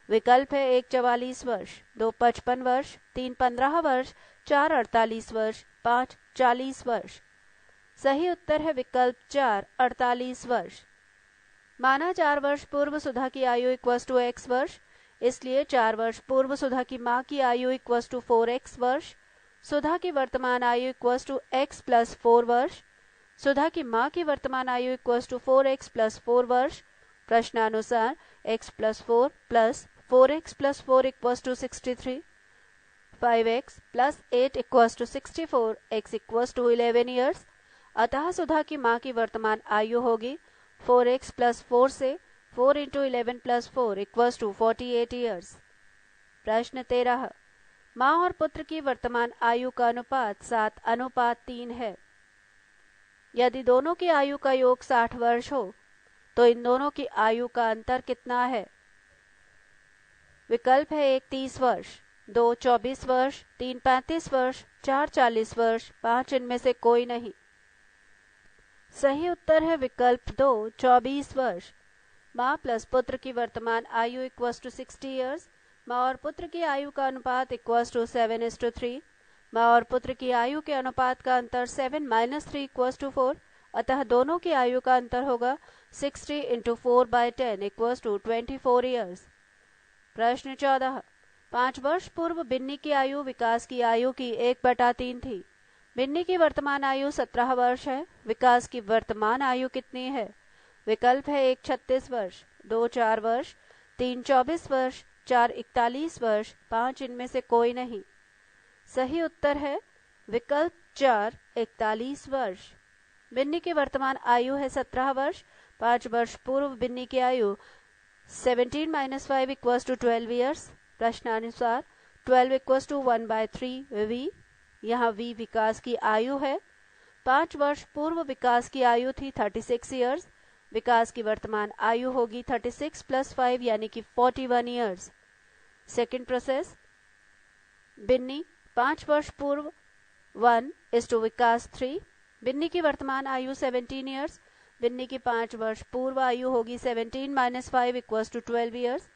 विकल्प है 1 44 वर्ष, 2 55 वर्ष, 3 15 वर्ष, 4 48 वर्ष, 5 40 वर्ष। सही उत्तर है विकल्प 4 48 वर्ष। माना 4 वर्ष पूर्व सुधा की आयु इक्वस टू x वर्ष, इसलिए 4 वर्ष पूर्व सुधा की माँ की आयु इक्वस टू 4x वर्ष। सुधा की वर्तमान आयु इक्वस टू x प्लस 4 वर्ष। सुधा की माँ की वर्तमान आयु इक्वस टू 4x प्लस 4 वर्ष। प्रश्नानुसार x plus 4 plus 4x plus 4 equals to 63, 5x plus 8 equals to 64, x equals to 11 years. अतः सुधा की माँ की वर्तमान आयु होगी 4x प्लस 4 से 4 into 11 plus 4 equals to 48 years. प्रश्न 13, माँ और पुत्र की वर्तमान आयु का अनुपात 7:3 है। यदि दोनों की आयु का योग 60 वर्ष हो तो इन दोनों की आयु का अंतर कितना है। विकल्प है 1 30 वर्ष, 2 24 वर्ष, 3 35 वर्ष, 4 40 वर्ष, 5 इनमें से कोई नहीं। सही उत्तर है विकल्प 2 24 वर्ष। माँ प्लस पुत्र की वर्तमान आयु इक्वस टू 60 ईयर्स। माँ और पुत्र की आयु का अनुपात इक्वस टू 7:3। माँ और पुत्र की आयु के अनुपात का अंतर 7 - 3 इक्वस टू 4, अतः दोनों की आयु का अंतर होगा 60 इंटू 4/10 इक्वस टू 24 ईयर्स। प्रश्न 14, 5 वर्ष पूर्व बिन्नी की आयु विकास की आयु की 1/3 थी। बिन्नी की वर्तमान आयु 17 वर्ष है। विकास की वर्तमान आयु कितनी है। विकल्प है 1 36 वर्ष, 2 4 वर्ष, 3 24 वर्ष, 4 41 वर्ष, 5 इनमें से कोई नहीं। सही उत्तर है विकल्प 4 41 वर्ष। बिन्नी की वर्तमान आयु है 17 वर्ष। 5 वर्ष पूर्व बिन्नी की आयु 17 - 5 इक्वस टू 12 ईयर्स। प्रश्नानुसार 12 इक्वस टू 1/3 v, यहाँ v विकास की आयु है। 5 वर्ष पूर्व विकास की आयु थी 36 ईयर्स। विकास की वर्तमान आयु होगी 36 प्लस 5 यानी कि 41 ईयर्स। सेकेंड प्रोसेस, बिन्नी 5 वर्ष पूर्व 1 इज टू विकास 3। बिन्नी की वर्तमान आयु 17 ईयर्स। बिन्नी की 5 वर्ष पूर्व आयु होगी 17 - 5 equals to 12 years.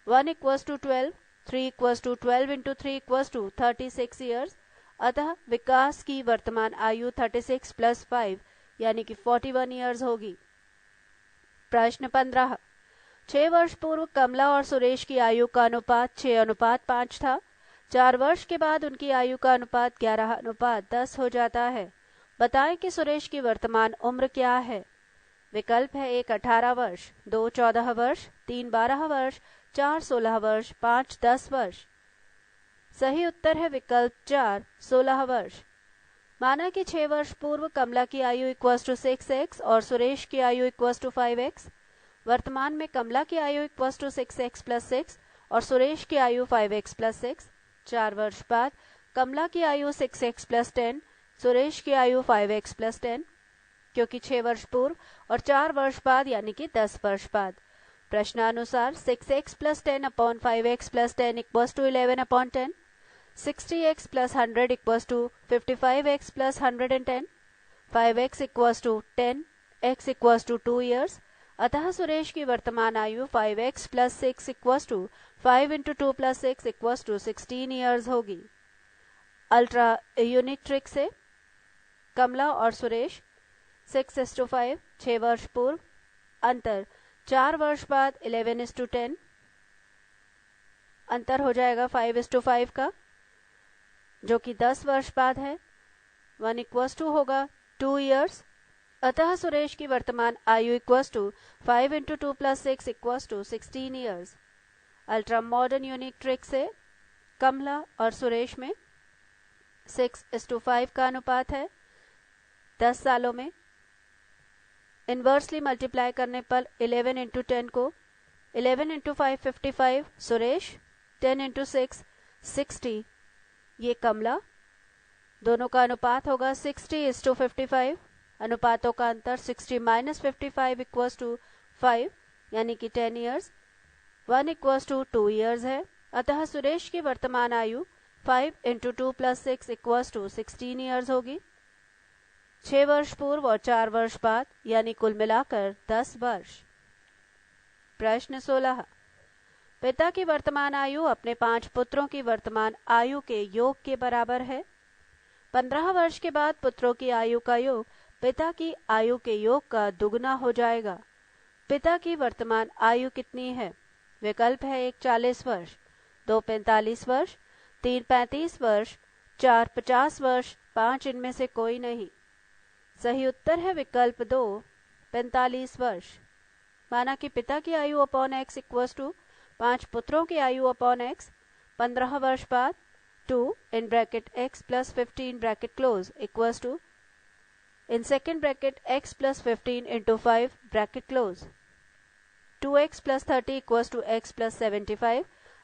1 equals to 12, 3 equals to 12 into 3 equals to 36 years. अतः विकास की वर्तमान आयु 36 प्लस 5 यानी कि 41 ईयर्स होगी। प्रश्न 15, 6 वर्ष पूर्व कमला और सुरेश की आयु का अनुपात 6:5 था। 4 वर्ष के बाद उनकी आयु का अनुपात 11:10 हो जाता है। बताएं कि सुरेश की वर्तमान उम्र क्या है। विकल्प है 1 18 वर्ष, 2 14 वर्ष, 3 12 वर्ष, 4 16 वर्ष, 5 10 वर्ष। सही उत्तर है विकल्प 4 16 वर्ष। माना कि 6 वर्ष पूर्व कमला की आयु इक्वस टू 6x और सुरेश की आयु इक्वस टू 5x। वर्तमान में कमला की आयु इक्वस टू 6x प्लस 6 और सुरेश की आयु 5x प्लस 6। 4 वर्ष बाद कमला की आयु 6x प्लस 10, सुरेश की आयु 5x प्लस 10, क्योंकि 6 वर्ष पूर्व और 4 वर्ष बाद यानी कि 10 वर्ष बाद। प्रश्नानुसार 6x plus 10 upon 5x plus 10 equals to 11/10, 60x plus 100 equals to 55x plus 110, 5x equals to 10, x equals to 2 years. अतः सुरेश की वर्तमान आयु 5x plus 6 equals to 5 into 2 plus 6 equals to 16 years होगी। अल्ट्रा यूनिक ट्रिक से कमला और सुरेश 6:5, 6 वर्ष पूर्व, अंतर 4 वर्ष बाद 11:10, अंतर हो जाएगा 5:5 का जो कि 10 वर्ष बाद है। 1 इक्वस टू होगा 2 ईयर्स। अतः सुरेश की वर्तमान आयु equals to 5 into 2 plus 6 equals to 16 years. Ultra modern unique trick से कमला और सुरेश में 6:5 का अनुपात है। 10 सालों में इनवर्सली मल्टीप्लाई करने पर 11 इंटू 10 को 11 इंटू 5 55, सुरेश 10 इंटू 6 60, ये कमला। दोनों का अनुपात होगा 60:55। अनुपातों का अंतर 60 - 55 इक्वस टू 5, यानी कि 10 ईयर्स, 1 इक्वल्स टू 2 ईयर्स है। अतः सुरेश की वर्तमान आयु 5 into 2 plus 6 equals to 16 years होगी। 6 वर्ष पूर्व और 4 वर्ष बाद, यानी कुल मिलाकर 10 वर्ष। प्रश्न 16, पिता की वर्तमान आयु अपने 5 पुत्रों की वर्तमान आयु के योग के बराबर है। 15 वर्ष के बाद पुत्रों की आयु का योग पिता की आयु के योग का दुगना हो जाएगा। पिता की वर्तमान आयु कितनी है? विकल्प है 1 40 वर्ष, 2 45 वर्ष, 3 35 वर्ष, 4 50 वर्ष, 5 इनमें से कोई नहीं। सही उत्तर है विकल्प 2 45 वर्ष। माना कि पिता की आयु अपॉन एक्स इक्वल्स टू 5 पुत्रों की आयु अपॉन एक्स, 15 वर्ष बाद 2 in bracket x plus 15 bracket close equals to in second bracket x plus 15 into 5 bracket close 2x plus 30 equals to x plus 75,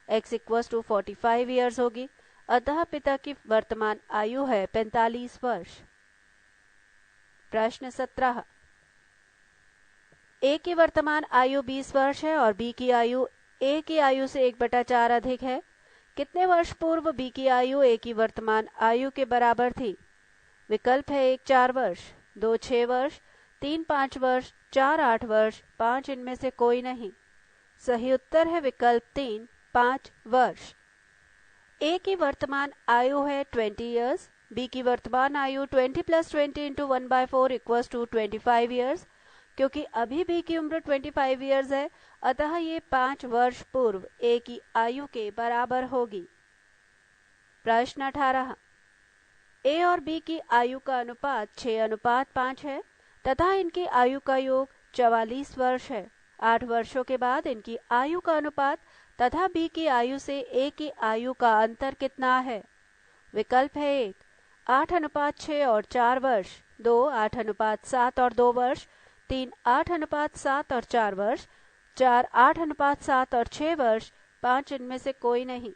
x equals to 45 years होगी। अतः पिता की वर्तमान आयु है 45 वर्ष। प्रश्न 17, ए की वर्तमान आयु 20 वर्ष है और बी की आयु ए की आयु से 1/4 अधिक है। कितने वर्ष पूर्व बी की आयु ए की वर्तमान आयु के बराबर थी? विकल्प है 1 4 वर्ष, 2 6 वर्ष, 3 5 वर्ष, 4 8 वर्ष, 5 इनमें से कोई नहीं। सही उत्तर है विकल्प 3 5 वर्ष। ए की वर्तमान आयु है 20 ईयर्स, बी की वर्तमान आयु 20 plus 20 into 1/4 equals to 25 years. क्योंकि अभी बी की उम्र 25 ईयर्स है, अतः ये 5 वर्ष पूर्व ए की आयु के बराबर होगी। प्रश्न 18, ए और बी की आयु का अनुपात 6:5 है तथा इनकी आयु का योग 44 वर्ष है। 8 वर्षों के बाद इनकी आयु का अनुपात तथा बी की आयु से ए की आयु का अंतर कितना है? विकल्प है 1 8:6 और 4 वर्ष, 2 8:7 और 2 वर्ष, 3 8:7 और 4 वर्ष, 4 8:7 और 6 वर्ष, 5 इनमें से कोई नहीं।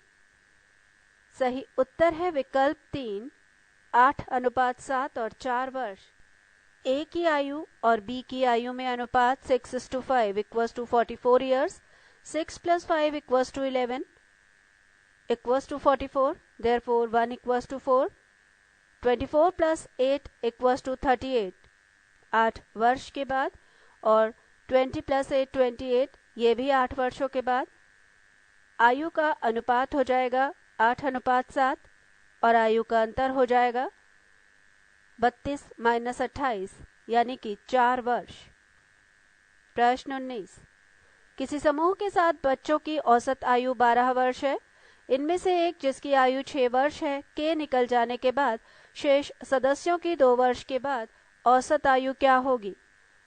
सही उत्तर है विकल्प 3 8:7 और 4 वर्ष। ए की आयु और बी की आयु में अनुपात 6:5 equals to 44 years, 6 plus 5 equals to 11 equals to 44, therefore 1 equals to 4, 24 plus 8 equals to 38, 8 वर्ष के बाद, और 20 प्लस 8 28, ये भी 8 वर्षों के बाद। आयु का अनुपात हो जाएगा 8:7 और आयु का अंतर हो जाएगा 32 माइनस 28 यानी कि 4 वर्ष। प्रश्न 19, किसी समूह के साथ बच्चों की औसत आयु 12 वर्ष है। इनमें से एक जिसकी आयु 6 वर्ष है के निकल जाने के बाद शेष सदस्यों की 2 वर्ष के बाद औसत आयु क्या होगी?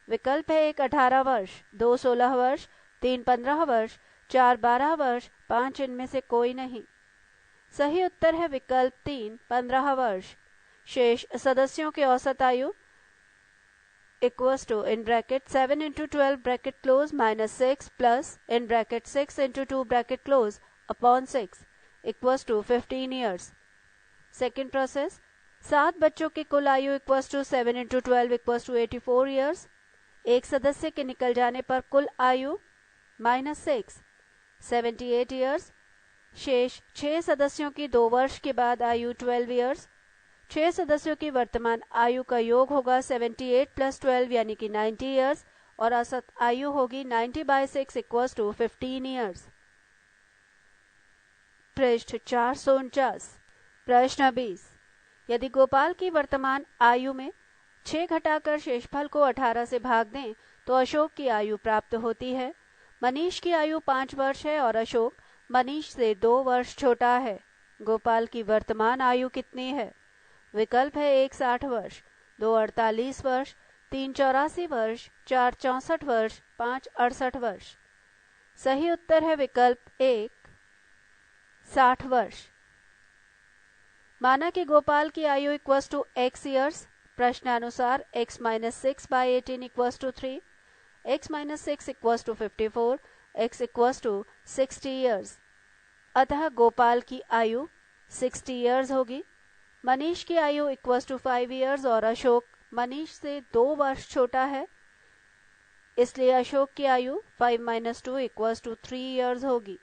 विकल्प है 1 18 वर्ष, 2 16 वर्ष, 3 15 वर्ष, 4 12 वर्ष, 5 इनमें से कोई नहीं। सही उत्तर है विकल्प 3 15 वर्ष। शेष सदस्यों की औसत आयु equals to in bracket 7 into 12 bracket close minus 6 plus in bracket 6 into 2 bracket close upon 6 equals to 15 years. Second process, 7 बच्चों की कुल आयु equals to 7 into 12 equals to 84 years. एक सदस्य के निकल जाने पर कुल आयु माइनस 6 78 ईयर्स। शेष 6 सदस्यों की 2 वर्ष के बाद आयु 12 ईयर्स। 6 सदस्यों की वर्तमान आयु का योग होगा 78 प्लस 12 यानी कि 90 ईयर्स और औसत आयु होगी 90/6 इक्वल्स टू 15 ईयर्स। पृष्ठ 449। प्रश्न 20, यदि गोपाल की वर्तमान आयु में 6 घटाकर शेषफल को 18 से भाग दें तो अशोक की आयु प्राप्त होती है। मनीष की आयु 5 वर्ष है और अशोक मनीष से 2 वर्ष छोटा है। गोपाल की वर्तमान आयु कितनी है? विकल्प है 1 60 वर्ष, 2 48 वर्ष, 3 84 वर्ष, 4 64 वर्ष, 5 68 वर्ष। सही उत्तर है विकल्प 1 60 वर्ष। माना कि गोपाल की आयु इक्वल्स टू x ईयर्स। प्रश्नानुसार x minus 6/18 equals to 3, x minus 6 equals to 54, x equals to 60 years. अतः गोपाल की आयु 60 ईयर्स होगी। मनीष की आयु इक्वल्स टू 5 ईयर्स और अशोक मनीष से 2 वर्ष छोटा है। इसलिए अशोक की आयु 5 - 2 = 3 ईयर्स होगी।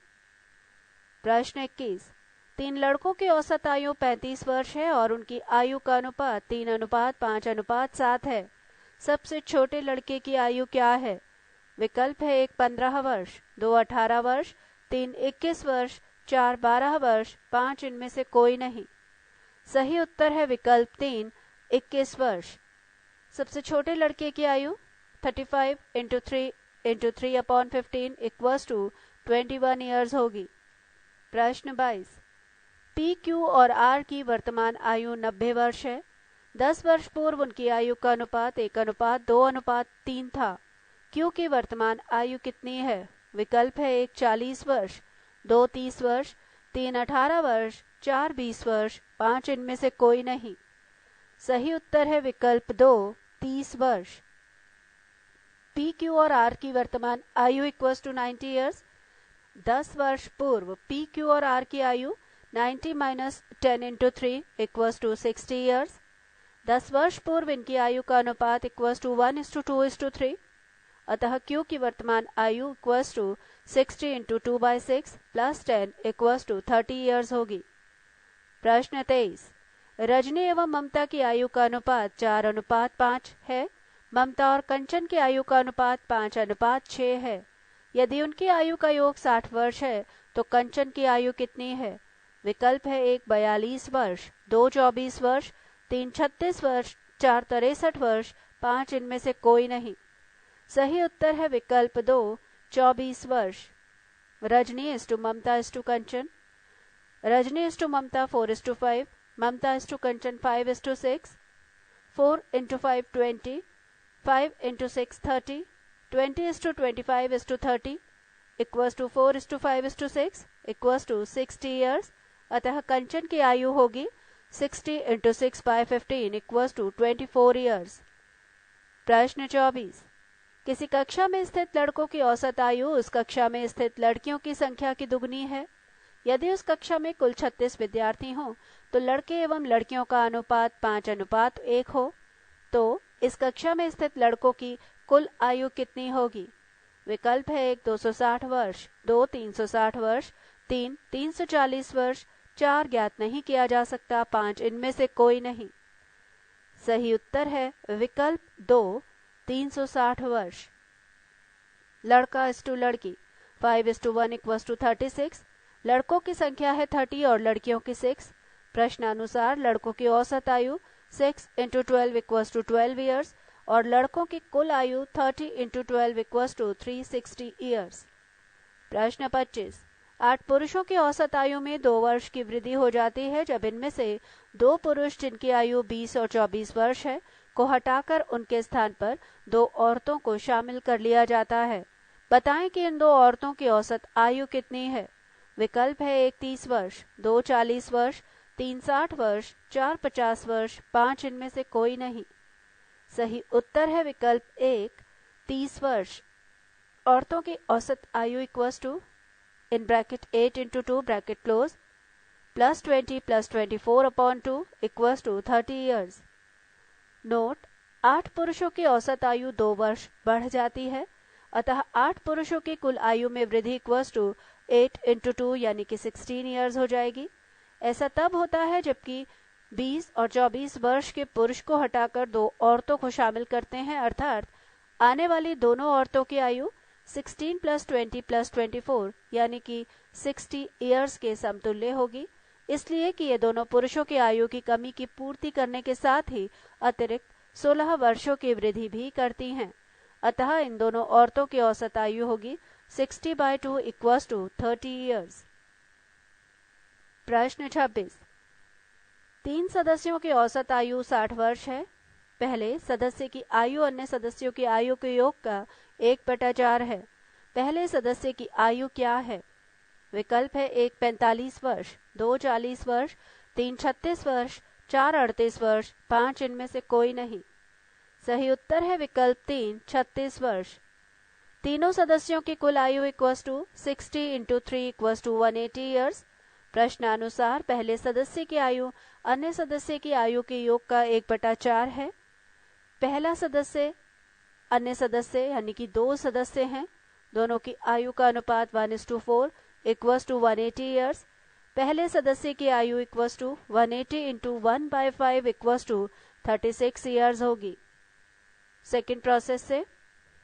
प्रश्न 21। 3 लड़कों की औसत आयु 35 वर्ष है और उनकी आयु का अनुपात 3:5:7 है। सबसे छोटे लड़के की आयु क्या है? विकल्प है 1 15 वर्ष, 2 18 वर्ष, 3 21 वर्ष, 4 12 वर्ष, 5 इनमें से कोई नहीं। सही उत्तर है विकल्प 3 21 वर्ष। सबसे छोटे लड़के की आयु 35 × 3 × 3/15 = 21 ईयर्स होगी। प्रश्न 22। पी क्यू और आर की वर्तमान आयु 90 वर्ष है। 10 वर्ष पूर्व उनकी आयु का अनुपात 1:2:3 था। क्यू की वर्तमान आयु कितनी है? विकल्प है 1 40 वर्ष, 2 30 वर्ष, 3 18 वर्ष, 4 20 वर्ष, 5 इनमें से कोई नहीं। सही उत्तर है विकल्प 2 30 वर्ष। पी क्यू और आर की वर्तमान आयु = 90 ईयर्स। 10 वर्ष पूर्व पी क्यू और आर की आयु 90 - 10 × 3 = 60 ईयर्स। 10 वर्ष पूर्व इनकी आयु का अनुपात = 1:2:3। अतः क्यू की वर्तमान आयु = 60 × 2/6 + 10 = 30 ईयर्स होगी। प्रश्न 23। रजनी एवं ममता की आयु का अनुपात 4:5 है। ममता और कंचन की आयु का अनुपात 5:6 है। यदि उनकी आयु का योग 60 वर्ष है तो कंचन की आयु कितनी है? विकल्प है 1 42 वर्ष, 2 24 वर्ष, 3 36 वर्ष, 4 63 वर्ष, 5 इनमें से कोई नहीं। सही उत्तर है विकल्प 2 24 वर्ष। रजनी = ममता = कंचन। रजनी = ममता 4:5, ममता = कंचन 5:6, 4 × 5 20, 5 × 6 30, 20:25:30 = 4:5:6 = 60 ईयर्स। अतः कंचन की आयु होगी 60 × 6/15 = 24 ईयर्स। प्रश्न 24। किसी कक्षा में स्थित लड़कों की औसत आयु उस कक्षा में स्थित लड़कियों की संख्या की दुगनी है। यदि उस कक्षा में कुल 36 विद्यार्थी हों तो लड़के एवं लड़कियों का अनुपात 5:1 हो, तो इस कक्षा में स्थित लड़कों की कुल आयु कितनी होगी? विकल्प है 1 260 वर्ष, 2 360 वर्ष, 3 340 वर्ष, 4 ज्ञात नहीं किया जा सकता, 5 इनमें से कोई नहीं। सही उत्तर है विकल्प 2 360 वर्ष। लड़का = लड़की 5:1 = 36। लड़कों की संख्या है 30 और लड़कियों की 6। प्रश्नानुसार लड़कों की औसत आयु 6 × 12 = 12 ईयर्स और लड़कों की कुल आयु 30 × 12 = 360 ईयर्स। प्रश्न 25। 8 पुरुषों की औसत आयु में 2 वर्ष की वृद्धि हो जाती है जब इनमें से 2 पुरुष जिनकी आयु 20 और 24 वर्ष है को हटाकर उनके स्थान पर 2 औरतों को शामिल कर लिया जाता है। बताएं कि इन 2 औरतों की औसत आयु कितनी है? विकल्प है 1 30 वर्ष, 2 40 वर्ष, 3 60 वर्ष, 4 50 वर्ष, 5 इनमें से कोई नहीं। सही उत्तर है विकल्प 1 30 वर्ष। औरतों की औसत आयु = in bracket 8 × 2 bracket close +20 + 24/2 = 30 years. Note: 8 पुरुषों की औसत आयु 2 वर्ष बढ़ जाती है, अतः 8 पुरुषों की कुल आयु में वृद्धि = 8 × 2 यानी कि 16 ईयर्स हो जाएगी। ऐसा तब होता है जबकि 20 और 24 वर्ष के पुरुष को हटाकर 2 औरतों को शामिल करते हैं, अर्थात आने वाली दोनों औरतों की आयु 16 + 20 + 24 यानी कि 60 ईयर्स के समतुल्य होगी, इसलिए कि ये दोनों पुरुषों की आयु की कमी की पूर्ति करने के साथ ही अतिरिक्त 16 वर्षों की वृद्धि भी करती हैं। अतः इन दोनों औरतों की औसत आयु होगी 60/2 = 30 ईयर्स। प्रश्न 26। 3 सदस्यों की औसत आयु 60 वर्ष है। पहले सदस्य की आयु अन्य सदस्यों की आयु के योग का 1/4 है। पहले सदस्य की आयु क्या है? विकल्प है 1 45 वर्ष, 2 40 वर्ष, 3 36 वर्ष, 4 38 वर्ष, 5 इनमें से कोई नहीं। सही उत्तर है विकल्प 3 36 वर्ष। तीनों सदस्यों की कुल आयु = 60 × 3 = 180 ईयर्स। प्रश्नानुसार पहले सदस्य की आयु अन्य सदस्य की आयु के योग का 1/4 है। पहला सदस्य अन्य सदस्य यानी कि 2 सदस्य हैं, दोनों की आयु का अनुपात 1:4 इक्वल्स टू 180 ईयर्स। पहले सदस्य की आयु equals to 180 into 1/5 equals to 36 years होगी। सेकेंड प्रोसेस से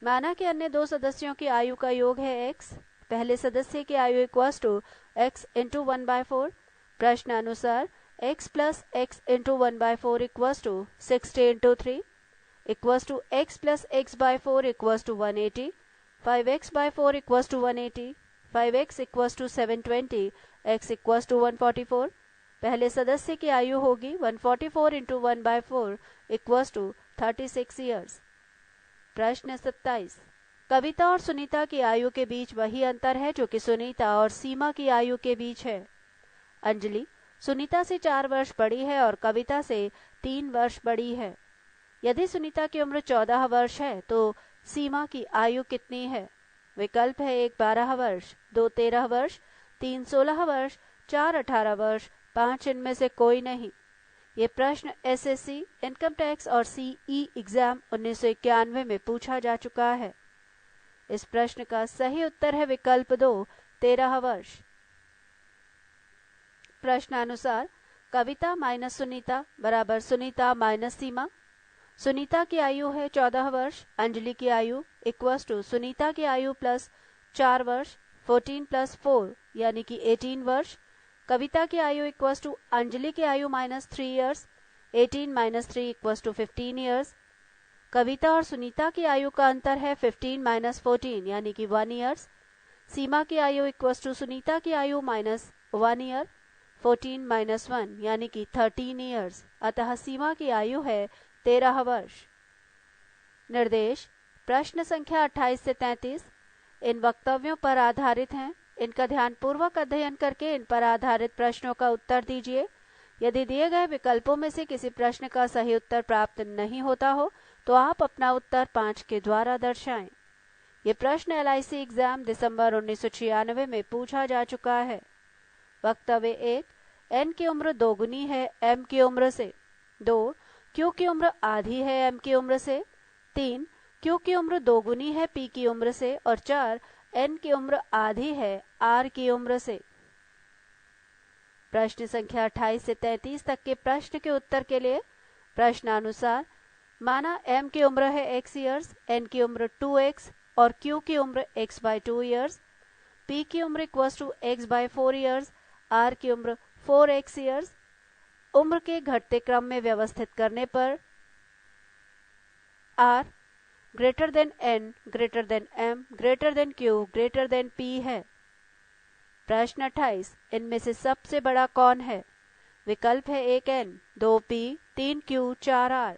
माना कि अन्य 2 सदस्यों की आयु का योग है x। पहले सदस्य की आयु इक्वल्स टू x इंटू 1/4। प्रश्न अनुसार x plus x into 1/4 equals to 60 into 3 equals to x plus x/4 equals to 180। 5x/4 equals to 180। 5x equals to 720। x equals to 144। पहले सदस्य की आयु होगी 144 इंटू 1/4 इक्वल्स टू 36 ईयर्स। प्रश्न 27। कविता और सुनीता की आयु के बीच वही अंतर है जो कि सुनीता और सीमा की आयु के बीच है। अंजलि सुनीता से 4 वर्ष बड़ी है और कविता से 3 वर्ष बड़ी है। यदि सुनीता की उम्र 14 वर्ष है तो सीमा की आयु कितनी है? विकल्प है 1 12 वर्ष, 2 13 वर्ष, 3 16 वर्ष, 4 18 वर्ष, 5 इनमें से कोई नहीं। ये प्रश्न एसएससी, इनकम टैक्स और सीई एग्जाम 1991 में पूछा जा चुका है। इस प्रश्न का सही उत्तर है विकल्प 2 13 वर्ष। प्रश्नानुसार कविता माइनस सुनीता बराबर सुनीता माइनस सीमा। सुनीता की आयु है 14 वर्ष, अंजलि की आयु इक्वल्स टू सुनीता की आयु प्लस 4 वर्ष 14 प्लस 4 यानी कि 18 वर्ष। कविता की आयु इक्वल्स टू अंजलि की आयु minus 3 years 18 minus 3 equals to 15 years. Kavita और सुनीता की आयु का अंतर है 15 माइनस 14 यानी कि 1 ईयर्स। सीमा की आयु इक्वल्स टू सुनीता की आयु माइनस 1 ईयर 14 माइनस 1 यानी कि 13 ईयर्स। अतः सीमा की आयु है 13 वर्ष। निर्देश प्रश्न संख्या 28 से 33 इन वक्तव्यों पर आधारित हैं। इनका ध्यानपूर्वक अध्ययन करके इन पर आधारित प्रश्नों का उत्तर दीजिए। यदि दिए गए विकल्पों में से किसी प्रश्न का सही उत्तर प्राप्त नहीं होता हो तो आप अपना उत्तर 5 के द्वारा दर्शाएं। ये प्रश्न LIC एग्जाम दिसंबर 1996 में पूछा जा चुका है। वक्तव्य 1 n की उम्र दोगुनी है m की उम्र से। 2 q की उम्र आधी है m की उम्र से। 3 q की उम्र दोगुनी है p की उम्र से। और 4 n की उम्र आधी है r की उम्र से। प्रश्न संख्या 28 से 33 तक के प्रश्न के उत्तर के लिए प्रश्नानुसार माना m की उम्र है x ईयर्स, n की उम्र 2x और q की उम्र x/2 ईयर्स। p की उम्र equals to x/4 years, r की उम्र 4x ईयर्स। उम्र के घटते क्रम में व्यवस्थित करने पर r greater than n greater than m greater than q greater than p है। प्रश्न 28 इनमें से सबसे बड़ा कौन है? विकल्प है 1 n 2 p 3 q 4 r।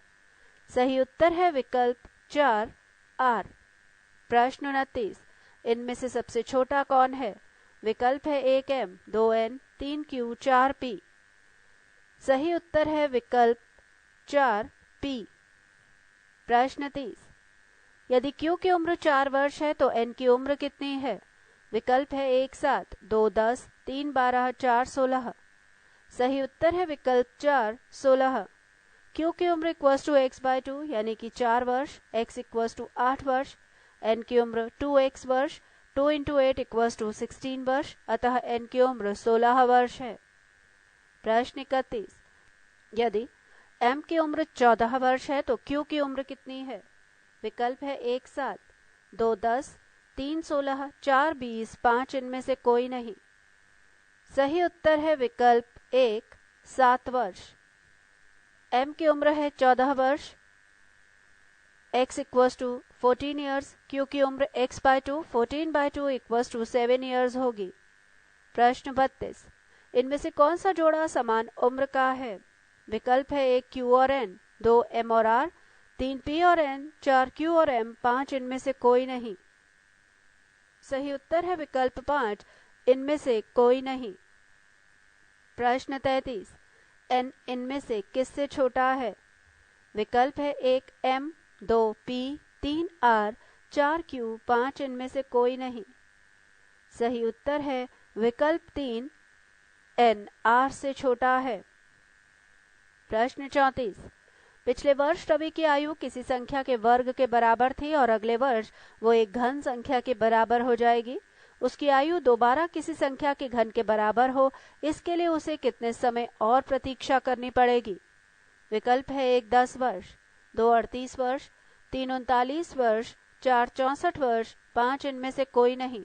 सही उत्तर है विकल्प 4 r। प्रश्न 29 इनमें से सबसे छोटा कौन है? विकल्प है 1 m 2 n 3 q 4 p। सही उत्तर है विकल्प 4 p। प्रश्न 30 यदि q की उम्र 4 वर्ष है तो n की उम्र कितनी है? विकल्प है 1 7 2 10 3 12 4 16। सही उत्तर है विकल्प 4 16। q की उम्र इक्वल्स टू x/2 यानी कि 4 वर्ष, x इक्वल्स टू 8 वर्ष। n की उम्र 2x वर्ष, 2 इंटू 8 इक्वल्स टू 16 वर्ष। अतः n की उम्र 16 वर्ष है। प्रश्न 31 यदि m की उम्र 14 वर्ष है तो q की उम्र कितनी है? विकल्प है 1 7 2 10 3 16 4 20 5 इनमें से कोई नहीं। सही उत्तर है विकल्प 1 7 वर्ष। m की उम्र है 14 वर्ष, x equals to 14 years. q की उम्र x/2 14/2 इक्वल्स टू 7 ईयर्स होगी। प्रश्न 32 इनमें से कौन सा जोड़ा समान उम्र का है? विकल्प है 1 q और n 2 m और r 3 p और n 4 q और m 5 इनमें से कोई नहीं। सही उत्तर है विकल्प 5 इनमें से कोई नहीं। प्रश्न 33 n इनमें से किससे छोटा है? विकल्प है 1 m 2 p 3 r 4 q 5 इनमें से कोई नहीं। सही उत्तर है विकल्प 3 n r से छोटा है। प्रश्न 34 पिछले वर्ष रवि की आयु किसी संख्या के वर्ग के बराबर थी और अगले वर्ष वो एक घन संख्या के बराबर हो जाएगी। उसकी आयु दोबारा किसी संख्या के घन के बराबर हो, इसके लिए उसे कितने समय और प्रतीक्षा करनी पड़ेगी? विकल्प है 1 10 वर्ष, 2 38 वर्ष, 3 39 वर्ष, 4 64 वर्ष, 5 इनमें से कोई नहीं।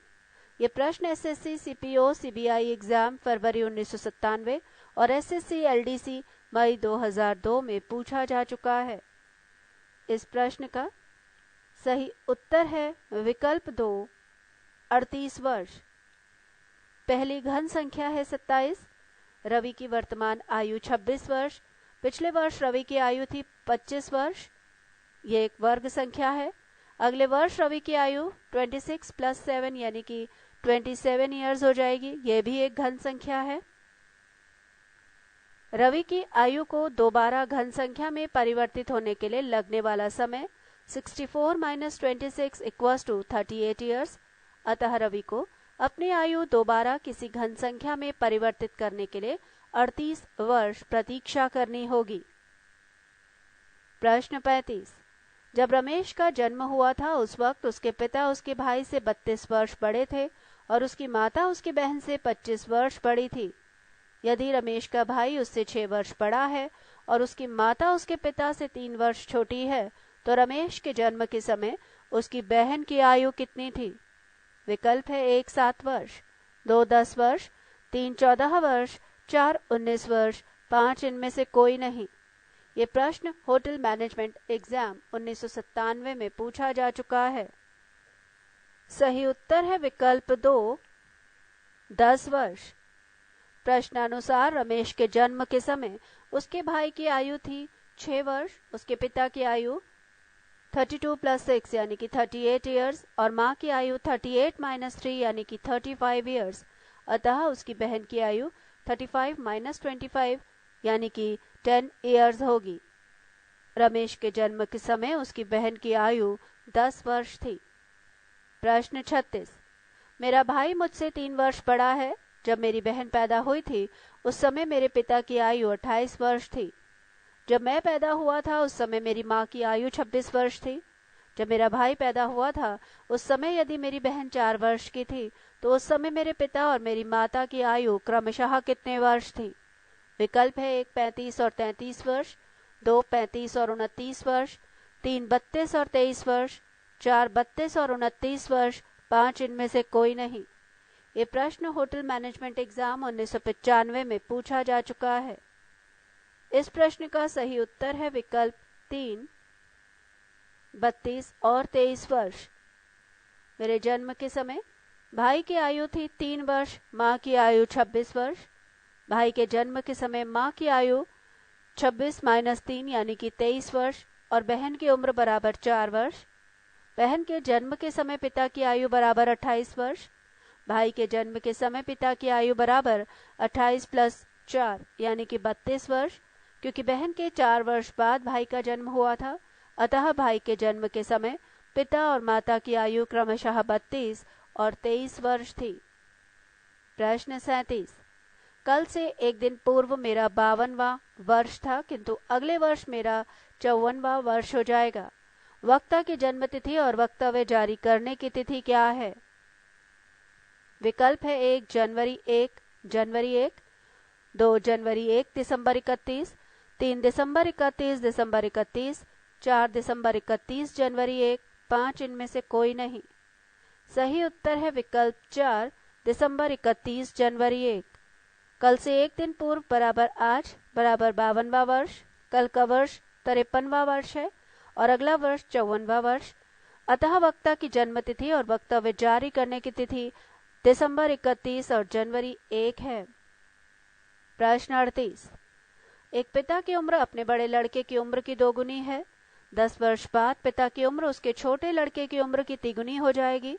ये प्रश्न एसएससी सीपीओ सीबीआई एग्जाम फरवरी 1997 और एसएससी एलडीसी मई 2002 में पूछा जा चुका है। इस प्रश्न का सही उत्तर है विकल्प 2 38 वर्ष। पहली घन संख्या है 27। रवि की वर्तमान आयु 26 वर्ष। पिछले वर्ष रवि की आयु थी 25 वर्ष। ये एक वर्ग संख्या है। अगले वर्ष रवि की आयु 26 + 7 यानी कि 27 ईयर्स हो जाएगी। यह भी एक घन संख्या है। रवि की आयु को दोबारा घन संख्या में परिवर्तित होने के लिए लगने वाला समय 64 - 26 = 38 ईयर्स। अतः रवि को अपनी आयु दोबारा किसी घन संख्या में परिवर्तित करने के लिए 38 वर्ष प्रतीक्षा करनी होगी। प्रश्न 35। जब रमेश का जन्म हुआ था उस वक्त उसके पिता उसके भाई से 32 वर्ष बड़े थे और उसकी माता उसकी बहन से 25 वर्ष बड़ी थी। यदि रमेश का भाई उससे 6 वर्ष बड़ा है और उसकी माता उसके पिता से 3 वर्ष छोटी है, तो रमेश के जन्म के समय उसकी बहन की आयु कितनी थी? विकल्प है 1 7 वर्ष, 2 10 वर्ष, 3 14 वर्ष, 4 19 वर्ष, 5 इनमें से कोई नहीं। ये प्रश्न होटल मैनेजमेंट एग्जाम 1997 में पूछा जा चुका है। सही उत्तर है विकल्प 2 10 वर्ष। प्रश्नानुसार रमेश के जन्म के समय उसके भाई की आयु थी 6 वर्ष, उसके पिता की आयु 32 + 6 यानी कि 38 ईयर्स और माँ की आयु 38 - 3 यानी कि 35 ईयर्स। अतः उसकी बहन की आयु 35 - 25 यानी कि 10 ईयर्स होगी। रमेश के जन्म के समय उसकी बहन की आयु 10 वर्ष थी। प्रश्न 36। मेरा भाई मुझसे 3 वर्ष बड़ा है। जब मेरी बहन पैदा हुई थी उस समय मेरे पिता की आयु 28 वर्ष थी। जब मैं पैदा हुआ था उस समय मेरी माँ की आयु 26 वर्ष थी। जब मेरा भाई पैदा हुआ था उस समय यदि मेरी बहन 4 वर्ष की थी तो उस समय मेरे पिता और मेरी माता की आयु क्रमशः कितने वर्ष थी? विकल्प है 1 35 और 33 वर्ष, 2 35 और 29 वर्ष, 3 32 और 23 वर्ष, 4 32 और 29 वर्ष, 5 इनमें से कोई नहीं। ये प्रश्न होटल मैनेजमेंट एग्जाम 1995 में पूछा जा चुका है। इस प्रश्न का सही उत्तर है विकल्प 3 32 और 23 वर्ष। मेरे जन्म के समय भाई की आयु थी 3 वर्ष, माँ की आयु 26 वर्ष। भाई के जन्म के समय माँ की आयु 26 - 3 यानी कि 23 वर्ष और बहन की उम्र बराबर 4 वर्ष। बहन के जन्म के समय पिता की आयु बराबर 28 वर्ष। भाई के जन्म के समय पिता की आयु बराबर 28 + 4 यानी कि 32 वर्ष। क्योंकि बहन के 4 वर्ष बाद भाई का जन्म हुआ था, अतः भाई के जन्म के समय पिता और माता की आयु क्रमशः 32 और 23 वर्ष थी। प्रश्न 37। कल से एक दिन पूर्व मेरा 52वां वर्ष था, किंतु अगले वर्ष मेरा 54वां वर्ष हो जाएगा। वक्ता की जन्म तिथि और वक्तव्य जारी करने की तिथि क्या है? विकल्प है 1 जनवरी 1 जनवरी 1, 2 जनवरी 1 दिसंबर 31, 3 दिसंबर 31 दिसंबर 31, 4 दिसंबर 31 जनवरी 1, 5 इनमें से कोई नहीं। सही उत्तर है विकल्प 4 दिसंबर 31 जनवरी 1। कल से एक दिन पूर्व बराबर आज बराबर 52वां वर्ष। कल का वर्ष 53वां वर्ष है और अगला वर्ष 54वां वर्ष। अतः वक्ता की जन्म तिथि और वक्तव्य जारी करने की तिथि दिसंबर 31 और जनवरी 1 है। प्रश्न 38। एक पिता की उम्र अपने बड़े लड़के की उम्र की 2 गुनी है। 10 वर्ष बाद पिता की उम्र उसके छोटे लड़के की उम्र की 3 गुनी हो जाएगी।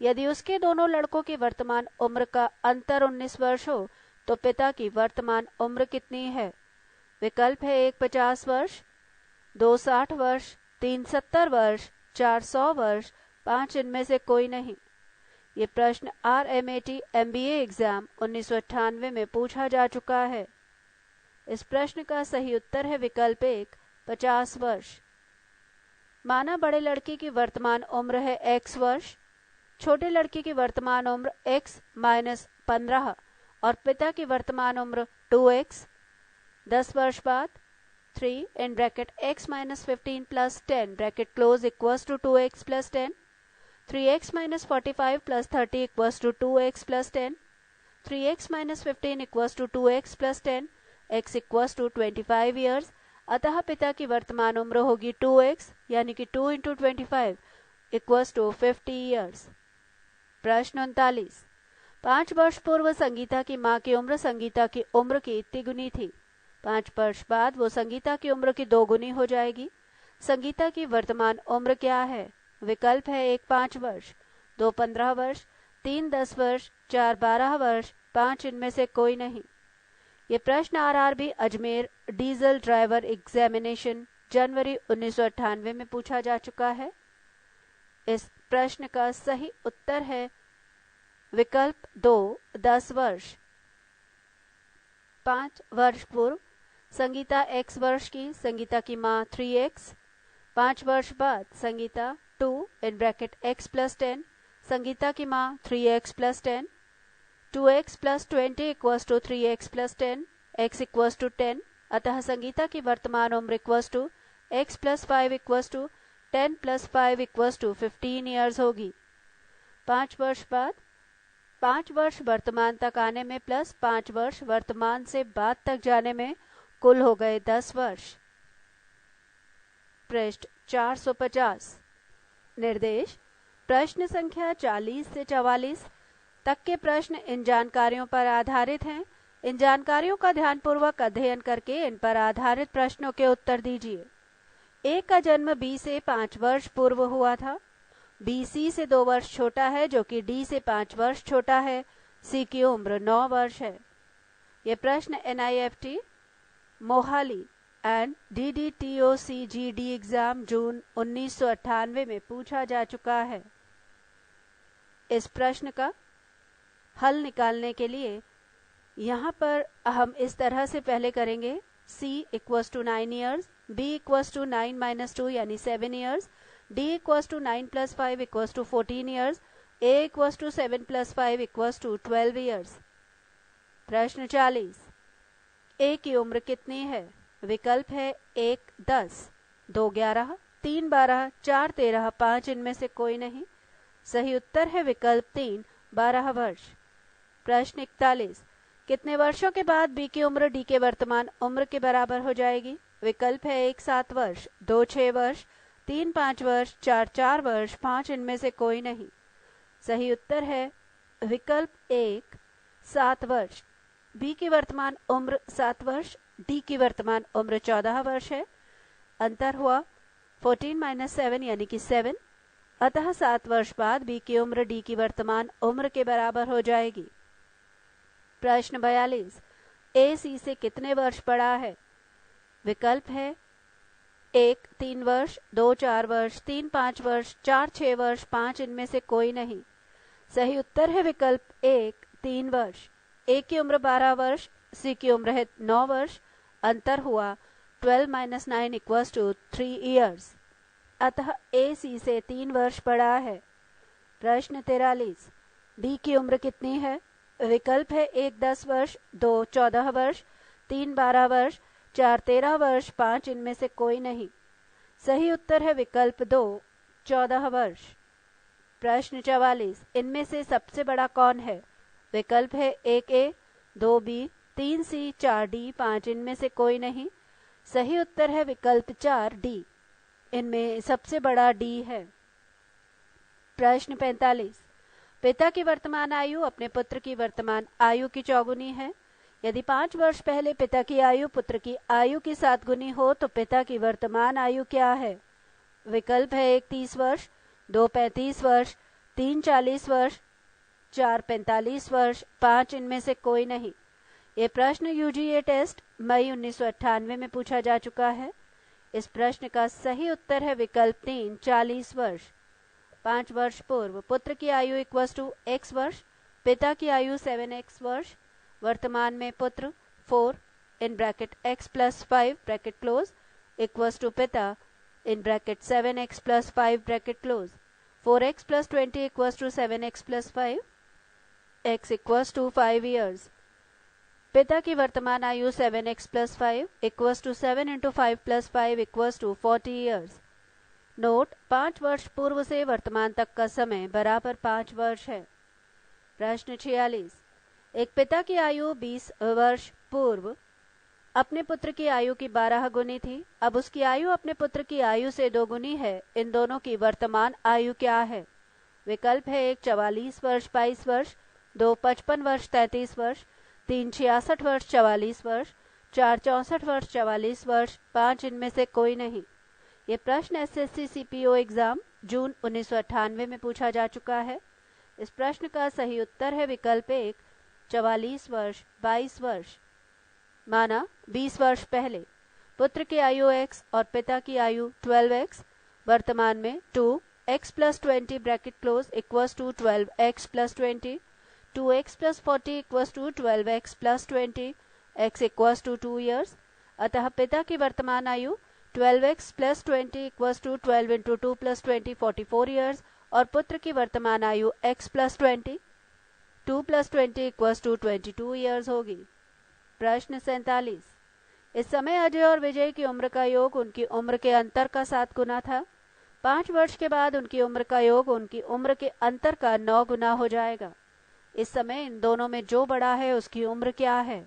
यदि उसके दोनों लड़कों की वर्तमान उम्र का अंतर 19 वर्ष हो तो पिता की वर्तमान उम्र कितनी है? विकल्प है 1 50 वर्ष, 2 60 वर्ष, 3 70 वर्ष, 4 100 वर्ष, 5 इनमें से कोई नहीं। ये प्रश्न RMAT MBA एग्जाम 1998 में पूछा जा चुका है। इस प्रश्न का सही उत्तर है विकल्प 1 50 वर्ष। माना बड़े लड़के की वर्तमान उम्र है x वर्ष, छोटे लड़के की वर्तमान उम्र x माइनस 15 और पिता की वर्तमान उम्र 2x। 10 वर्ष बाद 3 in bracket x minus 15 plus 10 bracket close equals to 2x plus 10, 3x minus 45 plus 30 equals to 2x plus 10, 3x minus 15 equals to 2x plus 10, x equals to 25 years। अतः पिता की वर्तमान उम्र होगी 2x यानी कि 2 into 25 equals to 50 years। प्रश्न 39। 5 वर्ष पूर्व संगीता की माँ की उम्र संगीता की उम्र की तिगुनी थी। 5 वर्ष बाद वो संगीता की उम्र की दोगुनी हो जाएगी। संगीता की वर्तमान उम्र क्या है? विकल्प है 1 5 वर्ष, 2 15 वर्ष, 3 10 वर्ष, 4 12 वर्ष, 5 इनमें से कोई नहीं। ये प्रश्न RRB Ajmer diesel driver examination जनवरी 1998 में पूछा जा चुका है। इस प्रश्न का सही उत्तर है विकल्प 2 10 वर्ष। 5 वर्ष पूर्व संगीता x वर्ष की, संगीता की माँ 3x। 5 वर्ष बाद Sangeeta 2 in bracket x plus 10, Sangeeta की माँ 3x plus 10, 2x plus 20 equals to 3x plus 10, x equals to 10। अतः संगीता की वर्तमान उम्र equals to x plus 5 equals to 10 plus 5 equals to 15 years होगी। 5 वर्ष बाद 5 वर्ष वर्तमान तक आने में प्लस 5 वर्ष वर्तमान से बाद तक जाने में कुल हो गए 10 वर्ष। पृष्ठ 450। निर्देश प्रश्न संख्या 40 से 44 तक के प्रश्न इन जानकारियों पर आधारित हैं। इन जानकारियों का ध्यानपूर्वक अध्ययन करके इन पर आधारित प्रश्नों के उत्तर दीजिए। ए का जन्म बी से 5 वर्ष पूर्व हुआ था। बी सी से 2 वर्ष छोटा है, जो कि डी से 5 वर्ष छोटा है। सी की उम्र 9 वर्ष है। ये प्रश्न NIFT Mohali and DDTOCGD exam जून 1998 में पूछा जा चुका है। इस प्रश्न का हल निकालने के लिए यहाँ पर हम इस तरह से पहले करेंगे। C equals to 9 years, B equals to 9 minus 2 यानी 7 years, D equals to 9 plus 5 equals to 14 years, A equals to 7 plus 5 equals to 12 years. प्रश्न 40। A की उम्र कितनी है? विकल्प है 1 10, 2 11, 3 12, 4 13, 5 इनमें से कोई नहीं। सही उत्तर है विकल्प 3 12 वर्ष। प्रश्न 41। कितने वर्षों के बाद बी की उम्र डी के वर्तमान उम्र के बराबर हो जाएगी? विकल्प है 1 7 वर्ष, 2 6 वर्ष, 3 5 वर्ष, 4 4 वर्ष, 5 इनमें से कोई नहीं। सही उत्तर है विकल्प 1 7 वर्ष। बी की वर्तमान उम्र 7 वर्ष, डी की वर्तमान उम्र 14 वर्ष है। अंतर हुआ 14 माइनस 7 यानी कि 7। अतः 7 वर्ष बाद बी की उम्र डी की वर्तमान उम्र के बराबर हो जाएगी। प्रश्न 42। ए सी से कितने वर्ष बड़ा है? विकल्प है 1 3 वर्ष, 2 4 वर्ष, 3 5 वर्ष, 4 6 वर्ष, 5 इनमें से कोई नहीं। सही उत्तर है विकल्प 1 3 वर्ष। ए की उम्र 12 वर्ष, सी की उम्र है 9 वर्ष। अंतर हुआ 12 माइनस 9 इक्वल्स टू 3 ईयर्स। अतः ए सी से 3 वर्ष बड़ा है। प्रश्न 43। डी की उम्र कितनी है? विकल्प है 1 10 वर्ष, 2 14 वर्ष, 3 12 वर्ष, 4 13 वर्ष, 5 इनमें से कोई नहीं। सही उत्तर है विकल्प 2 14 वर्ष। प्रश्न 44। इनमें से सबसे बड़ा कौन है? विकल्प है 1 ए, 2 बी, 3 सी, 4 डी, 5 इनमें से कोई नहीं। सही उत्तर है विकल्प 4 डी। इनमें सबसे बड़ा डी है। प्रश्न 45। पिता की वर्तमान आयु अपने पुत्र की वर्तमान आयु की चौगुनी है। यदि 5 वर्ष पहले पिता की आयु पुत्र की आयु की 7 गुनी हो तो पिता की वर्तमान आयु क्या है? विकल्प है 1 30 वर्ष, 2 35 वर्ष, 3 40 वर्ष, 4 45 वर्ष, 5 इनमें से कोई नहीं। ये प्रश्न यूजीए टेस्ट मई 1998 में पूछा जा चुका है। इस प्रश्न का सही उत्तर है विकल्प 3 40 वर्ष। 5 वर्ष पूर्व पुत्र की आयु इक्वल्स टू x वर्ष, पिता की आयु 7x वर्ष। वर्तमान में पुत्र 4 in bracket x plus 5 bracket close equals to पिता in bracket 7x plus 5 bracket close 4x plus 20 equals to 7x plus 5 x equals to 5 years. पिता की वर्तमान आयु 7x plus 5 equals to 7 into 5 plus 5 equals to 40 years. Note 5 वर्ष पूर्व से वर्तमान तक का समय बराबर 5 वर्ष है। प्रश्न 46। एक पिता की आयु 20 वर्ष पूर्व अपने पुत्र की आयु की 12 गुनी थी। अब उसकी आयु अपने पुत्र की आयु से 2 गुनी है। इन दोनों की वर्तमान आयु क्या है? विकल्प है 1 44 वर्ष 22 वर्ष, 2 55 वर्ष 33 वर्ष, 3 66 वर्ष 44 वर्ष, 4 64 वर्ष 44 वर्ष, 5 इनमें से कोई नहीं। ये प्रश्न एसएससी सीपीओ एग्जाम जून 1998 में पूछा जा चुका है। इस प्रश्न का सही उत्तर है विकल्प 1 44 वर्ष 22 वर्ष। माना 20 वर्ष पहले पुत्र की आयु x और पिता की आयु 12x, वर्तमान में 2x plus 20 bracket close equals to 12x plus 20, 2x plus 40 equals to 12x plus 20, x equals to 2 years. अतः पिता की वर्तमान आयु 12x plus 20 equals to 12 into 2 plus 20 44 years और पुत्र की वर्तमान आयु x plus 20 2 plus 20 equals to 22 years होगी। प्रश्न 47। इस समय अजय और विजय की उम्र का योग उनकी उम्र के अंतर का 7 गुना था। 5 वर्ष के बाद उनकी उम्र का योग उनकी उम्र के अंतर का 9 गुना हो जाएगा। इस समय इन दोनों में जो बड़ा है उसकी उम्र क्या है?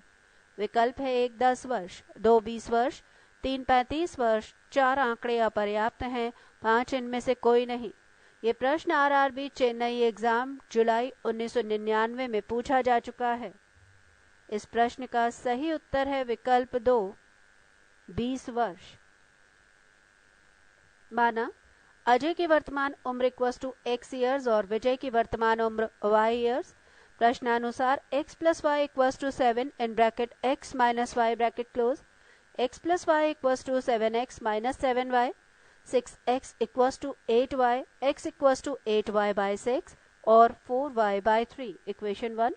विकल्प है 1 10 वर्ष, 2 20 वर्ष, 3 35 वर्ष, 4 आंकड़े अपर्याप्त हैं, 5 इनमें से कोई नहीं। ये प्रश्न आरआरबी चेन्नई एग्जाम जुलाई 1999 में पूछा जा चुका है। इस प्रश्न का सही उत्तर है विकल्प 2 20 वर्ष। माना अजय की वर्तमान उम्र इक्वल्स टू x ईयर्स और विजय की वर्तमान उम्र y ईयर्स। प्रश्नानुसार x plus y equals to 7 in bracket x minus Y bracket close, x plus y equals to 7x minus 7y, 6x equals to 8y, x equals to 8y by 6 और 4y by 3। Equation 1।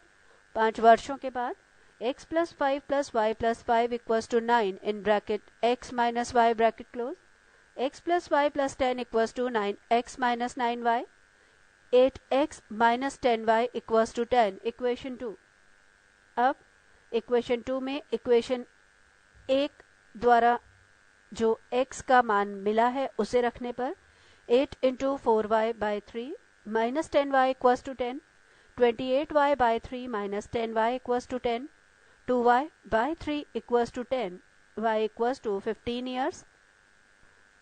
5 वर्षों के बाद x plus 5 plus Y plus 5 equals to 9 in bracket x minus Y bracket close, x plus Y plus 10 equals to 9x minus 9y, 8x minus 10y equals to 10। Equation 2। अब equation 2 में equation 1 द्वारा जो x का मान मिला है उसे रखने पर 8 into 4y by 3 minus 10y equals to 10, 28y by 3 minus 10y equals to 10, 2y by 3 equals to 10, y equals to 15 years,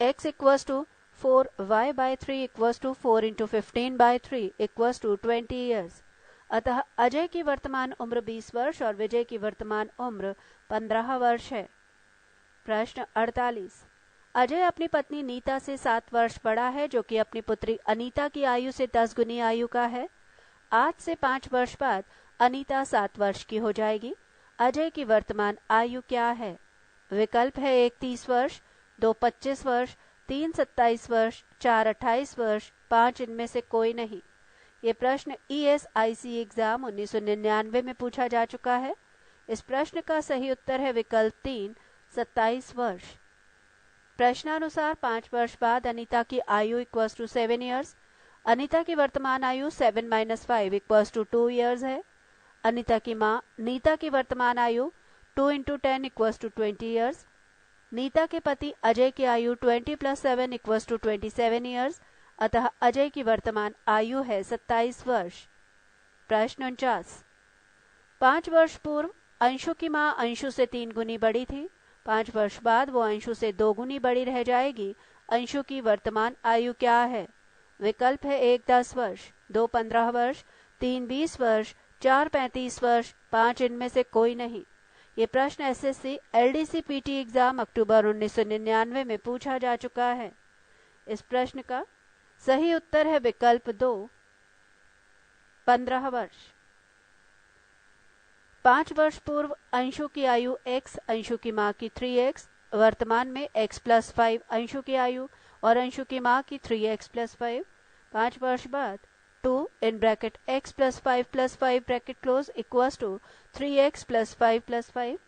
x equals to 4y by 3 equals to 4 into 15 by 3 equals to 20 years. अतः अजय की वर्तमान उम्र 20 वर्ष और विजय की वर्तमान उम्र 15 वर्ष है। प्रश्न 48। अजय अपनी पत्नी नीता से 7 वर्ष बड़ा है जो कि अपनी पुत्री अनीता की आयु से 10 गुनी आयु का है। आज से 5 वर्ष बाद अनीता 7 वर्ष की हो जाएगी। अजय की वर्तमान आयु क्या है? विकल्प है 1 30 वर्ष, 2 25 वर्ष, 3 27 वर्ष, 4 28 वर्ष, 5 इनमें से कोई नहीं। ये प्रश्न ESIC एग्जाम 1999 में पूछा जा चुका है। इस प्रश्न का सही उत्तर है विकल्प 3 27 वर्ष। प्रश्नानुसार 5 वर्ष बाद अनीता की आयु इक्वल्स टू 7 ईयर्स। अनीता की वर्तमान आयु 7 माइनस 5 इक्वल्स टू 2 ईयर्स है। अनीता की माँ नीता की वर्तमान आयु 2 into 10 equals to 20 years. Nita के पति अजय की आयु 20 प्लस 7 इक्वल्स टू 27 ईयर्स। अतः अजय की वर्तमान आयु है 27 वर्ष। प्रश्न 49। 5 वर्ष पूर्व अंशु की माँ अंशु से 3 गुनी बड़ी थी। 5 वर्ष बाद वो अंशु से 2 गुनी बड़ी रह जाएगी। अंशु की वर्तमान आयु क्या है? विकल्प है 1 10 वर्ष, 2 15 वर्ष, 3 20 वर्ष, 4 35 वर्ष, 5 इनमें से कोई नहीं। ये प्रश्न एसएससी LDC PT एग्जाम अक्टूबर 1999 में पूछा जा चुका है। इस प्रश्न का सही उत्तर है विकल्प 2 15 वर्ष। 5 वर्ष पूर्व अंशु की आयु x, अंशु की माँ की 3x, वर्तमान में x प्लस 5 अंशु की आयु और अंशु की माँ की 3x प्लस 5। 5 वर्ष बाद 2 in bracket x plus 5 bracket close equals to 3x plus 5 plus 5,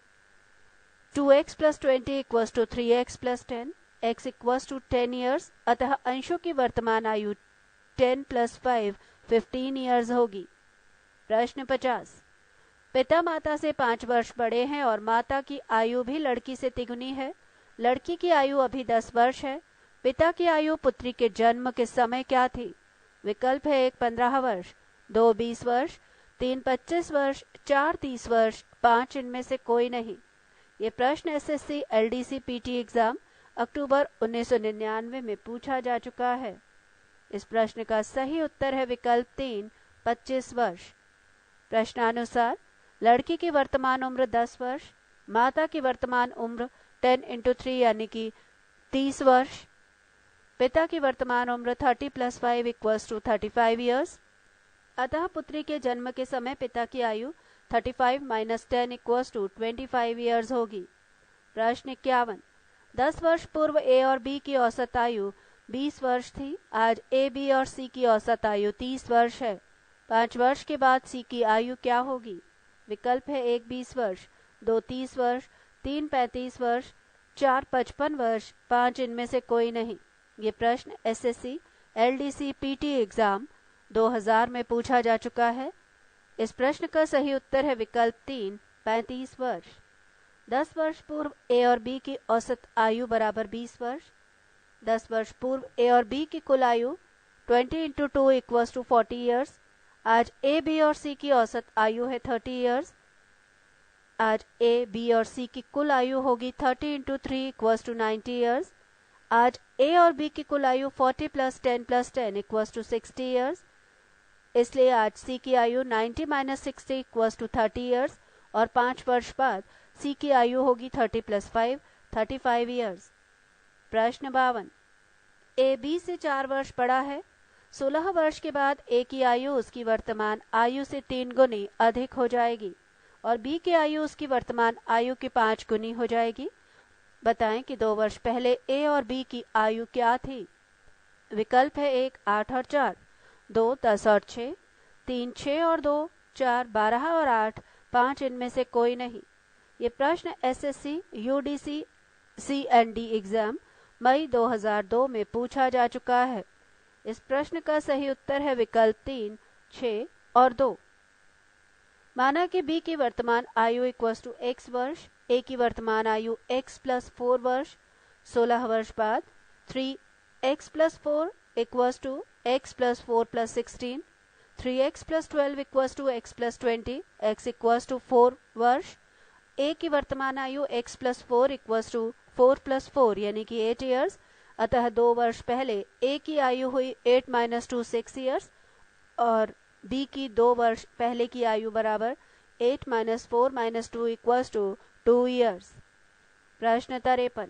2 2x plus 20 equals to 3x plus 10, x equals to 10 years, अतः अंशों की वर्तमान आयु 10 प्लस 5 15 ईयर्स होगी। प्रश्न 50। पिता माता से 5 वर्ष बड़े हैं और माता की आयु भी लड़की से तिगुनी है। लड़की की आयु अभी 10 वर्ष है। पिता की आयु पुत्री के जन्म के समय क्या थी? विकल्प है 1 15 वर्ष, 2 20 वर्ष, 3 25 वर्ष, 4 30 वर्ष, 5 इनमें से कोई नहीं। ये प्रश्न एसएससी एलडीसी पीटी एग्जाम अक्टूबर 1999 में पूछा जा चुका है। इस प्रश्न का सही उत्तर है विकल्प 3 25 वर्ष। प्रश्नानुसार लड़की की वर्तमान उम्र 10 वर्ष, माता की वर्तमान उम्र 10 इंटू 3 यानी कि 30 वर्ष, पिता की वर्तमान उम्र 30 प्लस 5 इक्वल्स टू 35 ईयर्स, अतः पुत्री के जन्म के समय पिता की आयु 35 माइनस 10 इक्वल्स टू 25 ईयर्स होगी। प्रश्न 51। 10 वर्ष पूर्व ए और बी की औसत आयु 20 वर्ष थी। आज ए बी और सी की औसत आयु 30 वर्ष है। 5 वर्ष के बाद सी की आयु क्या होगी? विकल्प है 1 20 वर्ष, 2 30 वर्ष, 3 35 वर्ष, 4 55 वर्ष, 5 इनमें से कोई नहीं। ये प्रश्न एसएससी एलडीसी पीटी एग्जाम 2000 में पूछा जा चुका है। इस प्रश्न का सही उत्तर है विकल्प 3 35 वर्ष। 10 वर्ष पूर्व ए और बी की औसत आयु बराबर 20 वर्ष। 10 वर्ष पूर्व ए और बी की कुल आयु 20 इंटू 2 इक्वल्स टू 40 ईयर्स। आज ए बी और सी की औसत आयु है 30 ईयर्स। आज ए बी और सी की कुल आयु होगी 30 इंटू 3 इक्वल्स टू 90 ईयर्स। आज ए और बी की कुल आयु 40 प्लस 10 इक्वल्स टू 60 ईयर्स। इसलिए आज सी की आयु 90 माइनस 60 इक्वल्स टू 30 ईयर्स और 5 वर्ष बाद सी की आयु होगी 30 प्लस 5 35 ईयर्स। प्रश्न 52। ए बी से 4 वर्ष बड़ा है। 16 वर्ष के बाद ए की आयु उसकी वर्तमान आयु से 3 गुनी अधिक हो जाएगी और बी की आयु उसकी वर्तमान आयु की 5 गुनी हो जाएगी। बताएं कि 2 वर्ष पहले ए और बी की आयु क्या थी? विकल्प है 1 8 और 4, 2 10 और 6, 3 6 और 2, 4 12 और 8, 5 इनमें से कोई नहीं। ये प्रश्न एसएससी यूडीसी सीएनडी एग्जाम मई 2002 में पूछा जा चुका है। इस प्रश्न का सही उत्तर है विकल्प 3 6 और 2। माना कि बी की वर्तमान आयु इक्वल्स टू x वर्ष, ए की वर्तमान आयु x प्लस 4 वर्ष। 16 वर्ष बाद 3x plus 4 equals to x plus 4 plus 16, 3x plus 12 equals to x plus 20, x equals to 4 वर्ष। ए की वर्तमान आयु x plus 4 equals to 4 plus 4 यानी कि 8 ईयर्स, अतः 2 वर्ष पहले ए की आयु हुई 8 माइनस 2 6 ईयर्स और बी की 2 वर्ष पहले की आयु बराबर 8 minus 4 minus 2 equals to 2 years. प्रश्न 53।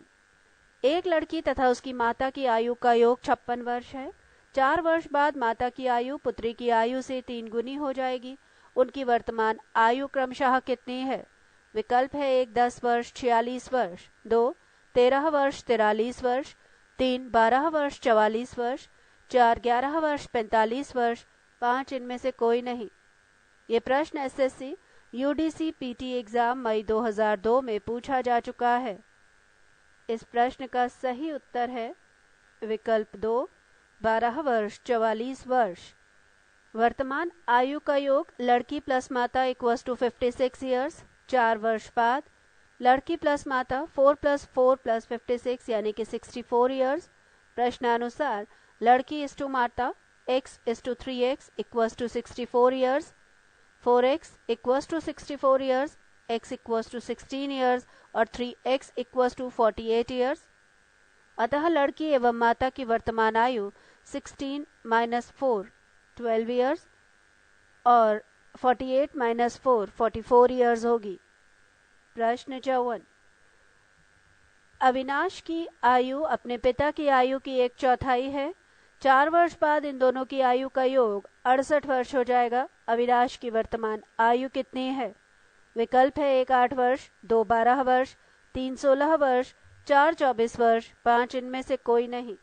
एक लड़की तथा उसकी माता की आयु का योग 56 वर्ष है। 4 वर्ष बाद माता की आयु पुत्री की आयु से 3 गुनी हो जाएगी। उनकी वर्तमान आयु क्रमशः कितनी है? विकल्प है 1 10 वर्ष 46 वर्ष, 2 13 वर्ष 43 वर्ष, 3 12 वर्ष 44 वर्ष, 4 11 वर्ष 45 वर्ष, 5 इनमें से कोई नहीं। ये प्रश्न एसएससी यूडीसी पीटी एग्जाम मई 2002 में पूछा जा चुका है। इस प्रश्न का सही उत्तर है विकल्प 2 12 वर्ष 44 वर्ष। वर्तमान आयु का योग लड़की प्लस माता इक्वल्स टू 56 ईयर्स। 4 वर्ष बाद लड़की प्लस माता 4 प्लस 4 प्लस 56 यानी कि 64 ईयर्स। प्रश्नानुसार लड़की इस टू माता x is to 3x equals to 64 years, 4x equals to 64 years, x equals to 16 years और 3x equals to 48 years। अतः लड़की एवं माता की वर्तमान आयु 16 माइनस 4 12 years और 48 माइनस 4 44 years होगी। प्रश्न 54। अविनाश की आयु अपने पिता की आयु की 1/4 है। 4 वर्ष बाद इन दोनों की आयु का योग 68 वर्ष हो जाएगा। अविनाश की वर्तमान आयु कितनी है? विकल्प है 1 8 वर्ष, 2 12 वर्ष, 3 16 वर्ष, 4 24 वर्ष, 5 इनमें से कोई नहीं।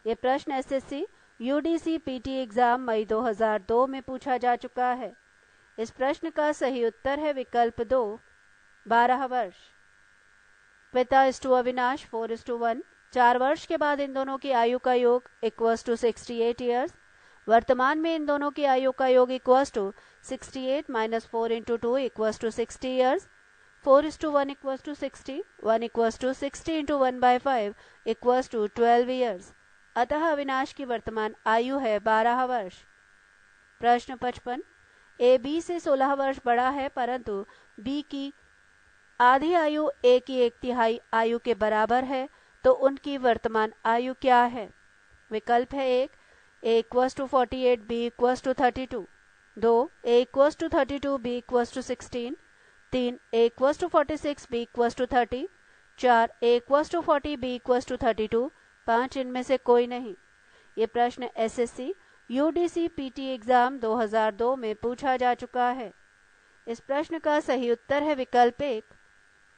ये प्रश्न एसएससी यूडीसी पीटी एग्जाम मई 2002 में पूछा जा चुका है। इस प्रश्न का सही उत्तर है विकल्प 2 12 वर्ष। पिता इस टू अविनाश 4:1। 4 वर्ष के बाद इन दोनों की आयु का योग इक्वल्स टू 68 ईयर्स। वर्तमान में इन दोनों की आयु का योग equals to 68 minus 4 into 2 equals to 60 years. 4:1 equals to 60, 1 equals to 60 into 1/5 equals to 12 years. अतः अविनाश की वर्तमान आयु है 12 वर्ष। प्रश्न 55। ए बी से 16 वर्ष बड़ा है, परंतु बी की आधी आयु ए की 1/3 आयु के बराबर है, तो उनकी वर्तमान आयु क्या है? विकल्प है 1 A equals to 48, B equals to 32। 2 A equals to 32, B equals to 16। 3 A equals to 46, B equals to 30। 4 A equals to 40, B equals to 32। 5 इनमें से कोई नहीं। ये प्रश्न एसएससी यूडीसी पीटी एग्जाम 2002 में पूछा जा चुका है। इस प्रश्न का सही उत्तर है विकल्प 1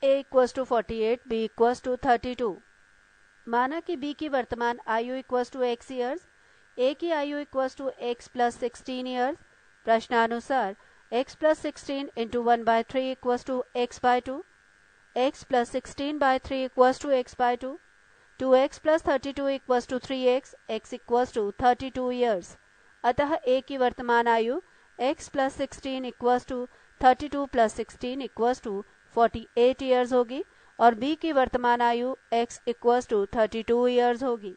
A equals to 48, B equals to 32। माना कि बी की वर्तमान आयु equals to x years, A की आयु equals to x plus 16 years. प्रश्नानुसार x plus 16 into 1/3 equals to x/2, x plus 16/3 equals to x/2, 2x plus 32 equals to 3x, x equals to 32 years. अतः a की वर्तमान आयु x plus 16 equals to 32 plus 16 equals to 48 years होगी और b की वर्तमान आयु x इक्वल्स टू 32 ईयर्स होगी।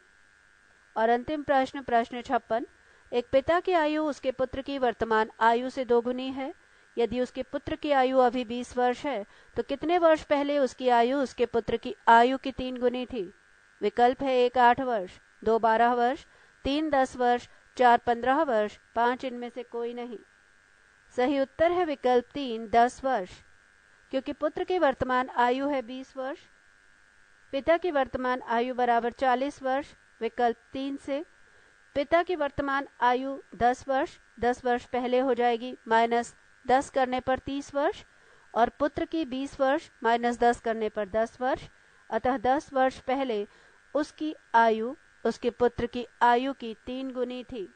और अंतिम प्रश्न 56। एक पिता की आयु उसके पुत्र की वर्तमान आयु से दोगुनी है। यदि उसके पुत्र की आयु अभी 20 वर्ष है, तो कितने वर्ष पहले उसकी आयु उसके पुत्र की आयु की 3 गुनी थी? विकल्प है 1 8 वर्ष, 2 12 वर्ष, 3 10 वर्ष, 4 15 वर्ष। 5 इनमें से कोई नहीं। सही उत्तर है विकल्प 3 10 वर्ष, क्योंकि पुत्र की वर्तमान आयु है 20 वर्ष, पिता की वर्तमान आयु बराबर 40 वर्ष। विकल्प 3 से पिता की वर्तमान आयु 10 वर्ष, 10 वर्ष पहले हो जाएगी, माइनस 10 करने पर 30 वर्ष, और पुत्र की 20 वर्ष माइनस 10 करने पर 10 वर्ष। अतः 10 वर्ष पहले उसकी आयु उसके पुत्र की आयु की 3 गुनी थी।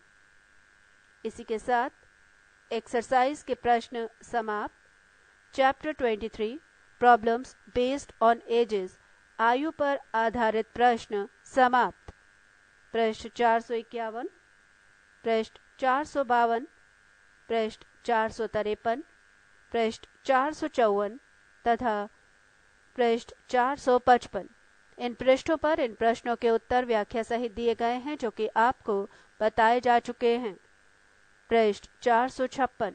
इसी के साथ एक्सरसाइज के प्रश्न समाप्त। Chapter 23 problems based on edges, आयु पर आधारित प्रश्न समाप्त। पृष्ठ 451, पृष्ठ 452, पृष्ठ 453, पृष्ठ 454 तथा पृष्ठ 455। इन पृष्ठों पर इन प्रश्नों के उत्तर व्याख्या सहित दिए गए हैं, जो कि आपको बताए जा चुके हैं। पृष्ठ 456।